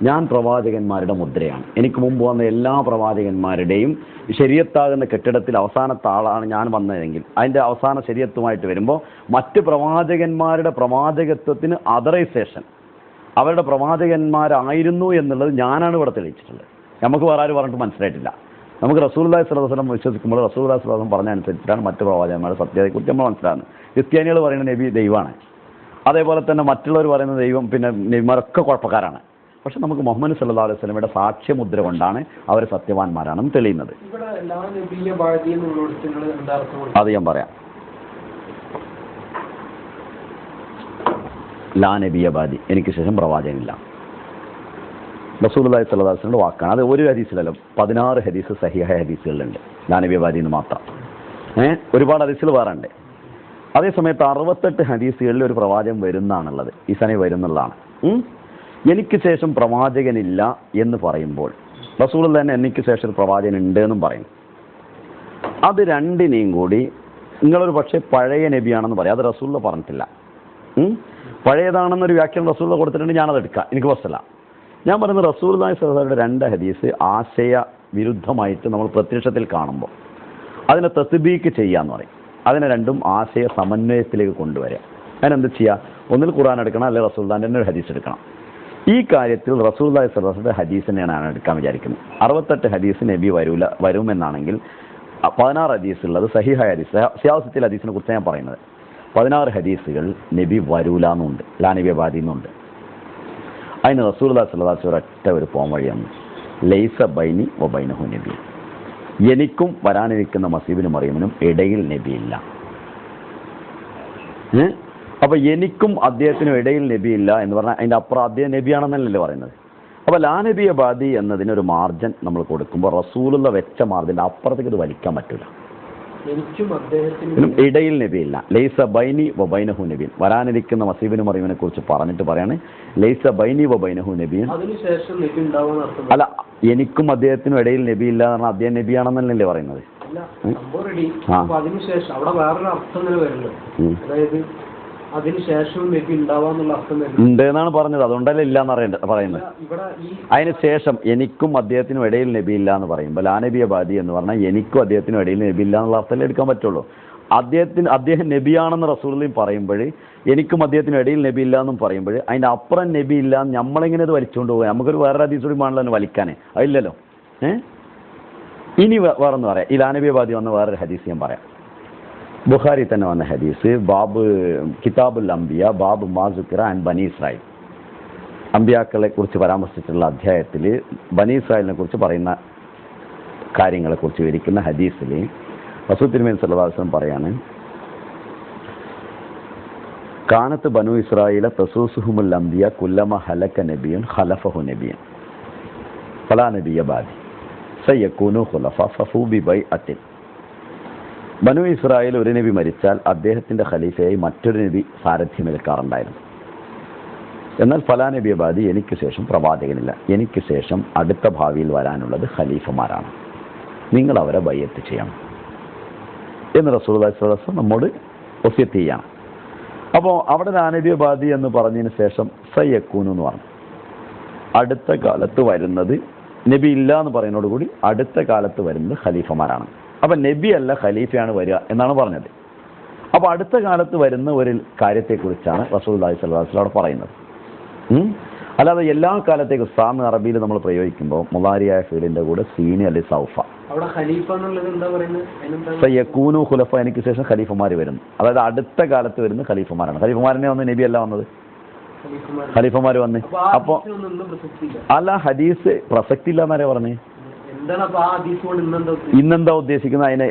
ഞാൻ പ്രവാചകന്മാരുടെ മുദ്രയാണ്. എനിക്ക് മുമ്പ് വന്ന എല്ലാ പ്രവാചകന്മാരുടെയും ശരീഅത്താകുന്ന കെട്ടിടത്തിൽ അവസാനത്തെ ആളാണ് ഞാൻ വന്നതെങ്കിൽ അതിൻ്റെ അവസാന ശരീഅത്തുമായിട്ട് വരുമ്പോൾ മറ്റ് പ്രവാചകന്മാരുടെ പ്രവാചകത്വത്തിന് അതറൈസേഷൻ, അവരുടെ പ്രവാചകന്മാരായിരുന്നു എന്നുള്ളത് ഞാനാണ് ഇവിടെ തെളിയിച്ചിട്ടുള്ളത്. നമുക്ക് വേറെ ആരും പറഞ്ഞിട്ട് മനസ്സിലായിട്ടില്ല. നമുക്ക് റസൂലുള്ളാഹി സ്വല്ലല്ലാഹു അലൈഹി വസല്ലം വിശ്വസിക്കുമ്പോൾ റസൂലുള്ളാഹി സ്വല്ലല്ലാഹു അലൈഹി വസല്ലം പറഞ്ഞ അനുസരിച്ചിട്ടാണ് മറ്റ് പ്രവാചകന്മാരുടെ സത്യതയെക്കുറിച്ച് നമ്മൾ മനസ്സിലാകുന്നത്. ക്രിസ്ത്യാനികൾ പറയുന്ന നബി ദൈവമാണ്, അതേപോലെ തന്നെ മറ്റുള്ളവർ പറയുന്ന ദൈവം പിന്നെ നബിമാരൊക്കെ കുഴപ്പക്കാരാണ്. പക്ഷെ നമുക്ക് മുഹമ്മദ് സല്ലല്ലാഹു അലൈഹി വസല്ലമയുടെ സാക്ഷ്യമുദ്ര കൊണ്ടാണ് അവർ സത്യവാന്മാരാണെന്ന് തെളിയുന്നത്. അത് ഞാൻ പറയാം. ലാ നബിയ ബാദി, എനിക്ക് ശേഷം പ്രവാചകനില്ല. റസൂലുള്ളാഹി സ്വല്ലല്ലാഹു അലൈഹി വസല്ലമയുടെ വാക്കാണ്. അത് ഒരു ഹദീസിലല്ല, 16 ഹദീസ് സഹിഹായ ഹദീസുകളിലുണ്ട് ലാ നബിയ ബാദി എന്ന് മാത്രം. ഒരുപാട് ഹദീസുകൾ വേറെ ഉണ്ട്. അതേ സമയത്ത് 68 ഹദീസുകളിൽ ഒരു പ്രവാചകൻ വരുന്നതാണുള്ളത്, ഈസാ നബി വരുന്നുള്ളതാണ്. എനിക്ക് ശേഷം പ്രവാചകനില്ല എന്ന് പറയുമ്പോൾ റസൂൽ തന്നെ എനിക്ക് ശേഷം ഒരു പ്രവാചകൻ ഉണ്ട് എന്നും പറയുന്നു. അത് രണ്ടിനെയും കൂടി നിങ്ങളൊരു പക്ഷേ പഴയ നബിയാണെന്ന് പറയാം, അത് റസൂൽ പറഞ്ഞിട്ടില്ല. പഴയതാണെന്നൊരു വ്യാഖ്യാനം റസൂൽ കൊടുത്തിട്ടുണ്ട്, ഞാനത് എടുക്കാം, എനിക്ക് പ്രശ്നമില്ല. ഞാൻ പറയുന്നത് റസൂലുള്ളാഹി സ്വല്ലല്ലാഹു അലൈഹി വസല്ലമയുടെ 2 ഹദീസ് ആശയ വിരുദ്ധമായിട്ട് നമ്മൾ പ്രത്യക്ഷത്തിൽ കാണുമ്പോൾ അതിനെ തസ്ബീക്ക് ചെയ്യാന്ന് പറയും. അതിനെ രണ്ടും ആശയ സമന്വയത്തിലേക്ക് കൊണ്ടുവരിക. അതിനെന്ത് ചെയ്യുക? ഒന്നിൽ ഖുർആൻ എടുക്കണം, അല്ലെങ്കിൽ റസൂലുള്ളാഹിന്റെ തന്നെ ഒരു ഹദീസ് എടുക്കണം. ഈ കാര്യത്തിൽ റസൂലുള്ളാഹി സ്വല്ലല്ലാഹു അലൈഹി വസല്ലമയുടെ ഹദീസിനെയാണ് ഞാൻ എടുക്കാൻ വിചാരിക്കുന്നത്. 68 ഹദീസ് നബി വരുമെന്നാണെങ്കിൽ 16 ഹദീസ് ഉള്ളത് സഹിഹായ ഹദീസ്, സിയാസത്തിൽ ഹദീസിനെ കുറിച്ച് ഞാൻ പറയുന്നത്. 16 ഹദീസുകൾ നബി വരൂലെന്നുണ്ട്, ലാ നബിയ ബാദി എന്നുണ്ട്. അതിന് റസൂലുള്ളാഹി സ്വല്ലല്ലാഹു അലൈഹി വസല്ലം ഒറ്റ ഒരു പോം വഴിയാണ്, ലൈസ ബൈനി വ ബൈനഹു നബി, എനിക്കും വരാനിരിക്കുന്ന മസീബിനും മറിയമിനും ഇടയിൽ നബിയില്ല. അപ്പോൾ എനിക്കും അദ്ദേഹത്തിനും ഇടയിൽ നബിയില്ല എന്ന് പറഞ്ഞാൽ അതിൻ്റെ അപ്പുറം അദ്ദേഹം നബിയാണെന്നല്ലേ പറയുന്നത്. അപ്പോൾ ലാ നബിയ ബാദി എന്നതിനൊരു മാർജിൻ നമ്മൾ കൊടുക്കുമ്പോൾ റസൂലുള്ള വെച്ച മാർജിൻ്റെ അപ്പുറത്തേക്ക് ഇത് വലിക്കാൻ പറ്റില്ല. എനിക്കും അദ്ദേഹത്തിനും ഇടയിൽ നബിയില്ല. ലൈസ ബൈനി വ ബൈനഹു നബിയൻ, വരാനിരിക്കുന്ന മസീബിനും മറിയമിനെ കുറിച്ച് പറഞ്ഞിട്ട് പറയാണ് ലൈസ ബൈനി വ ബൈനഹു നബിയൻ. അല്ല, എനിക്കും അദ്ദേഹത്തിനും ഇടയിൽ നബിയില്ല എന്ന് പറഞ്ഞാൽ അദ്ദേഹം നബിയാണെന്നല്ലേ പറയുന്നത്. അതിനുശേഷം അവിടെ വേറൊരു അർത്ഥം വരുന്നുണ്ട്. അതായത് അതിനുശേഷവും നബി ഉണ്ടാവാന്നുള്ള അർത്ഥം ഉണ്ട് എന്നാണ് പറഞ്ഞത്. അതുകൊണ്ടല്ലേ ഇല്ല എന്ന് പറയുന്നത്. ഇവിടെ ഈ അതിന് ശേഷം എനിക്കും അദ്ദേഹത്തിനും ഇടയിൽ നബി ഇല്ല എന്ന് പറയുമ്പോൾ ലാ നബിയ ബാദി എന്ന് പറഞ്ഞാൽ എനിക്കും അദ്ദേഹത്തിനും ഇടയിൽ നബി ഇല്ല എന്നുള്ള അർത്ഥമല്ലേ എടുക്കാൻ പറ്റുള്ളൂ. അദ്ദേഹം നബിയാണെന്ന് റസൂലുള്ളാഹി പറയുമ്പോൾ എനിക്കും അദ്ദേഹത്തിനും ഇടയിൽ നബി ഇല്ല എന്നും പറയുമ്പോൾ അതിൻ്റെ അപ്പുറം നബി ഇല്ല എന്ന് നമ്മളിങ്ങനെ ഇത് വലിച്ചുകൊണ്ട് പോകാം. നമുക്കൊരു വേറെ ഹദീസ് കൂടി വേണമല്ലോ വലിക്കാനേ, അതില്ലല്ലോ. ഇനി വേറൊന്ന് പറയാം. ഈ ലാ നബിയ ബാദി വന്ന വേറൊരു ഹദീസ് ഞാൻ പറയാം. ബുഖാരി തന്നെ വന്ന ഹദീസ്, ബാബ് കിതാബുൽ അംബിയ ബാബ് മാസുക്കിറ ആൻഡ് ബനി ഇസ്രായേൽ. അംബിയാക്കളെ കുറിച്ച് പരാമർശിച്ചിട്ടുള്ള അധ്യായത്തിൽ ബനി ഇസ്രായേലിനെ കുറിച്ച് പറയുന്ന കാര്യങ്ങളെക്കുറിച്ച് വിവരിക്കുന്ന ഹദീസിൽ റസൂൽ തിരുമേനി സല്ലല്ലാഹു അലൈഹി വസല്ലം പറയാണ്, കാനത്ത് ബനു ഇസ്രായേല തസൂസുഹുമുൽ അംബിയ കുല്ലമ ഹലക നബിയുൻ ഖലഫഹു നബിയൻ ഫലാ നബിയ ബാദി സയകൂനു ഖുലഫ ഫഫൂ ബിബൈഅത്തിൻ. ബനു ഇസ്രായേൽ ഒരു നബി മരിച്ചാൽ അദ്ദേഹത്തിൻ്റെ ഖലീഫയായി മറ്റൊരു നബി സാരഥ്യമേൽക്കാറുണ്ടായിരുന്നു. എന്നാൽ ഫലാ നബിയ ബാദി, എനിക്ക് ശേഷം പ്രവാചകനില്ല, എനിക്ക് ശേഷം അടുത്ത ഭാവിയിൽ വരാനുള്ളത് ഖലീഫമാരാണ്, നിങ്ങൾ അവരെ ബൈഅത്ത് ചെയ്യണം എന്ന് റസൂലുള്ളാഹി സ്വല്ലല്ലാഹു അലൈഹി വസല്ലം നമ്മോട് വസിയത്ത് ചെയ്യാണ്. അപ്പോൾ അവിടെ ലാ നബിയ ബാദി എന്ന് പറഞ്ഞതിന് ശേഷം സയക്കൂനു എന്ന് പറഞ്ഞു. അടുത്ത കാലത്ത് വരുന്നത് നബി ഇല്ല എന്ന് പറയുന്നതോടുകൂടി അടുത്ത കാലത്ത് വരുന്നത് ഖലീഫമാരാണ്. അപ്പം നബി അല്ല ഖലീഫയാണ് വരിക എന്നാണ് പറഞ്ഞത്. അപ്പോൾ അടുത്ത കാലത്ത് വരുന്ന ഒരു കാര്യത്തെക്കുറിച്ചാണ് റസൂലുള്ളാഹി സ്വല്ലല്ലാഹു അലൈഹി വസല്ലം അവിടെ പറയുന്നത്. അല്ലാതെ എല്ലാ കാലത്തേക്കും സാമ് അറബിയിൽ നമ്മൾ പ്രയോഗിക്കുമ്പോൾ മുളാരിയായ ഫീലിൻ്റെ കൂടെ സീന് അല്ലെ സൗഫ സയക്കൂനു ഖുലഫ, എനിക്ക് ശേഷം ഖലീഫമാർ വരുന്നു. അതായത് അടുത്ത കാലത്ത് വരുന്ന ഖലീഫമാരാണ്. ഖലീഫമാരനെ വന്ന് നബി അല്ല വന്നത്, ഖലീഫമാർ വന്ന്. അപ്പോൾ അല്ല ഹദീസ് പ്രസക്തി ഇല്ല എന്നാരേ പറഞ്ഞേ. ഇന്നെന്താ ഉദ്ദേശിക്കുന്നത്? അതിനെ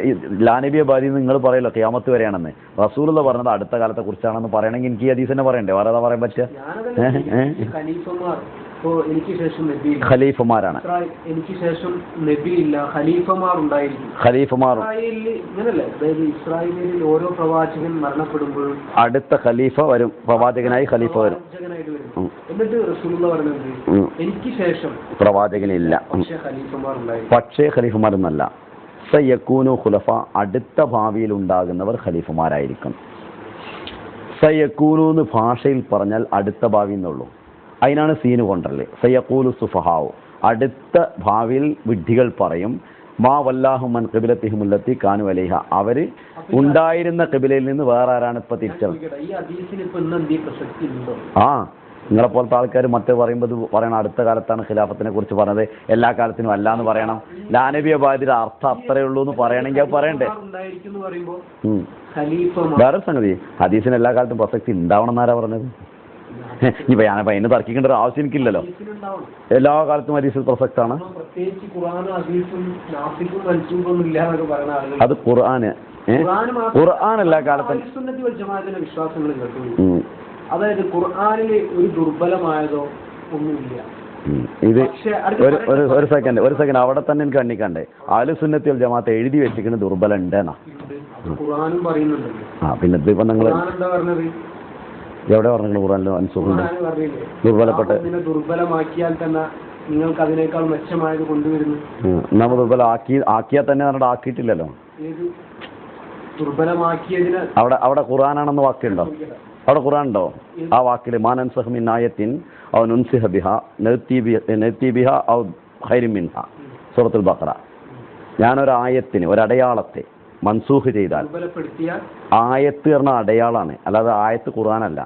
ലാ നബിയ ബാദി നിങ്ങൾ പറയല്ലോ ഖിയാമത്ത് വരെയാണെന്ന്. റസൂലുള്ള പറഞ്ഞത് അടുത്ത കാലത്തെ കുറിച്ചാണെന്ന് പറയണമെങ്കിൽ എനിക്ക് ഈ ഹദീസ് തന്നെ പറയണ്ടേ, വേറെ ഏതാ പറയാൻ പറ്റുക? ഖലീഫമാരാണ്. എനിക്ക് ശേഷം നബിയില്ല, ഖലീഫമാർ ഉണ്ടായിരിക്കും. ഖലീഫമാർ ഇങ്ങനല്ലേ? അതായത് ഇസ്രായേലിൽ ഓരോ പ്രവാചകൻ മരണപ്പെടുമ്പോഴും അടുത്ത ഖലീഫ വരും, പ്രവാചകനായി ഖലീഫ വരും. എന്നിട്ട് റസൂലുള്ളാഹി പറഞ്ഞത് എനിക്ക് ശേഷം പ്രവാചകനില്ല, പക്ഷേ ഖലീഫമാരെന്നല്ല. സയക്കൂനു ഖുലഫ, അടുത്ത ഭാവിയിൽ ഉണ്ടാകുന്നവർ ഖലീഫമാരായിരിക്കും. സയക്കൂനു എന്ന് ഭാഷയിൽ പറഞ്ഞാൽ അടുത്ത ഭാവി എന്നുള്ളൂ. അതിനാണ് സീന് കൊണ്ടല്ലേ. സയഖൂലു സുഫഹാഉ, അടുത്ത ഭാവിയിൽ വിഡ്ഢികൾ പറയും, മാ വല്ലാഹു മൻ ഖിബ്ലത്തിഹിമുല്ലത്തി കാനു അലൈഹ, അവർ ഉണ്ടായിരുന്ന ഖിബ്ലയിൽ നിന്ന് വേറെ ആരാണ് ഇപ്പൊ തിരിച്ചത്. നിങ്ങളെപ്പോലത്തെ ആൾക്കാർ മറ്റേ പറയുമ്പോൾ പറയണം അടുത്ത കാലത്താണ് ഖിലാഫത്തിനെ കുറിച്ച് പറഞ്ഞത്, എല്ലാ കാലത്തിനും അല്ല എന്ന് പറയണം. ലാ നബിയ ബാദിയുടെ അർത്ഥം അത്രയേ ഉള്ളൂ എന്ന് പറയണമെങ്കിൽ അത് പറയണ്ടേ. വേറെ സംഗതി, ഹദീസിന് എല്ലാ കാലത്തും പ്രസക്തി ഉണ്ടാവണം എന്നാരാ പറഞ്ഞത്? ഇപ്പൊ ഞാനിപ്പോ അതിന് തർക്കിക്കേണ്ട ഒരു ആവശ്യം എനിക്കില്ലല്ലോ. എല്ലാ കാലത്തും ഹദീസിൽ പ്രസക്താണ്. അത് ഖുർആന് എല്ലാ കാലത്തും. അതായത് ഖുർആനിൽ ഒരു ദുർബലമായതോ ഒന്നുമില്ല. ഇത് ഒരു സെക്കൻഡ് അവിടെ തന്നെ എനിക്ക് കണ്ണിക്കണ്ടേ. അഹ്ലുസുന്നത്തി വൽ ജമാഅത്ത് എഴുതി വെച്ചിരിക്കുന്നത് ദുർബലം ഉണ്ടെന്നാ ഖുർആനും പറയുന്നുണ്ടല്ലോ. പിന്നെ ഇതിപ്പോ നിങ്ങൾ എവിടെ പറഞ്ഞു? ഖുർആനിൽ അൻസുഖുണ്ട് ദുർബലപ്പെട്ട ദുർബലമാക്കിയാൽ തന്നെ നിങ്ങൾക്ക് അതിനേക്കാൾ മെച്ചമായത് കൊണ്ടുവരുന്നു. നമ്മൾ ദുർബലം ആക്കിയാൽ തന്നെ പറഞ്ഞിട്ട് ആക്കിയിട്ടില്ലല്ലോ. ദുർബലമാക്കിയതിന് അവിടെ ഖുർആനാണെന്ന് വാക്കുണ്ടോ? അവിടെ ഖുർആൻ ഉണ്ടോ? ആ വാക്കിൽ മാനൻസഖ് മിൻ ആയത്തിൻ ഔ നുൻസിഹ ബിഹാ നഅതി ബിഹാ ഔ ഖൈറിൻ മിൻഹാ, സൂറത്തുൽ ബഖറ. ഞാനൊരു ആയത്തിന് ഒരടയാളത്തെ മൻസൂഖ് ചെയ്താൽ, ആയത്ത് പറഞ്ഞ അടയാളാണ്, അല്ലാതെ ആയത്ത് ഖുർആനല്ല.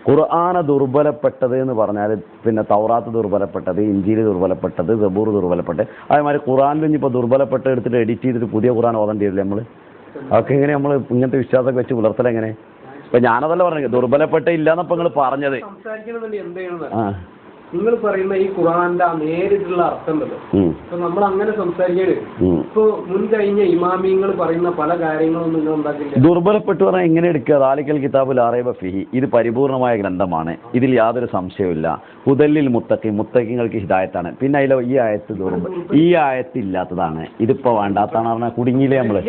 ഖുർആന ദുർബലപ്പെട്ടത് എന്ന് പറഞ്ഞാൽ പിന്നെ തൗറാത്ത് ദുർബലപ്പെട്ടത്, ഇഞ്ചീൽ ദുർബലപ്പെട്ടത്, സബൂർ ദുർബലപ്പെട്ടത്. അതേമാതിരി ഖുർആനിൽ ഇനിയിപ്പോൾ ദുർബലപ്പെട്ട് എടുത്തിട്ട് എഡിറ്റ് ചെയ്തിട്ട് പുതിയ ഖുർആൻ ഓതേണ്ടി വരില്ലേ നമ്മൾ? അതൊക്കെ എങ്ങനെ നമ്മൾ ഇങ്ങനത്തെ വിശ്വാസമൊക്കെ വെച്ച് പുലർത്തലെങ്ങനെ? ഇപ്പൊ ഞാനതല്ല പറഞ്ഞത് ദുർബലപ്പെട്ട ഇല്ലാന്നപ്പോ നിങ്ങൾ പറഞ്ഞത്. നിങ്ങൾ പറയുന്ന ഈ ഖുർആന്റെ നേരിട്ടുള്ള അർത്ഥം ഉണ്ടല്ലോ, ഇപ്പൊ നമ്മൾ അങ്ങനെ സംസാരിക്കരുത്. ഇപ്പൊ മുൻകഴിഞ്ഞ ഇമാമിങ്ങൾ പറയുന്ന പല കാര്യങ്ങളും നിങ്ങൾ ഉണ്ടാക്കില്ല. ദുർബലപ്പെട്ടു പറഞ്ഞാൽ എങ്ങനെ എടുക്കുക? ദാലിക്കൽ കിതാബുൽ ലാ റൈബ ഫീഹി, ഇത് പരിപൂർണമായ ഗ്രന്ഥമാണ്, ഇതിൽ യാതൊരു സംശയവുമില്ല. ഹുദല്ലിൽ മുത്തഖീങ്ങൾക്ക് ഹിദായത്താണ്. പിന്നെ അതിലോ ഈ ആയത്ത് ഈ ആയത്ത് ഇല്ലാത്തതാണ്, ഇതിപ്പോ വേണ്ടാത്താണ് പറഞ്ഞാൽ കുടുങ്ങിയില്ലേ നമ്മള്?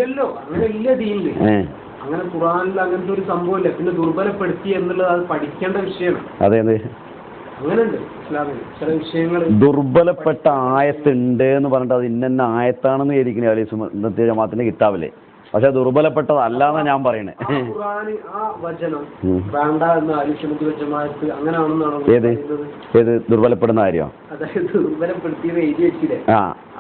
അങ്ങനെ ഖുർആനിൽ അങ്ങനത്തെ ഒരു സംഭവമില്ല. പിന്നെ ദുർബലപ്പെടുത്തി എന്നുള്ളത് അത് പഠിക്കേണ്ട വിഷയമാണ്. അതെ, അങ്ങനെയുണ്ട് ഇസ്ലാമിൽ ചില വിഷയങ്ങൾ. ദുർബലപ്പെട്ട ആയത്തുണ്ട് എന്ന് പറഞ്ഞിട്ട് അത് ഇന്ന ആയത്താണെന്ന് വിചാരിക്കുന്നത് അലി സുന്നത്തി ജമാഅത്തിന്റെ കിതാബിലെ. പക്ഷെ ദുർബലപ്പെട്ടതല്ലാന്ന് ഞാൻ പറയണേ. ഖുർആൻ ആ വചനം വേണ്ട എന്ന് അഹ്ലുസുന്നത്ത് വൽ ജമാഅത്ത് അങ്ങനെയാണെന്നാണോ? ഏത് ദുർബലപ്പെടുന്ന കാര്യമോ? അതായത് ദുർബലപ്പെടുത്തിയത് എഴുതി വെച്ചില്ലേ,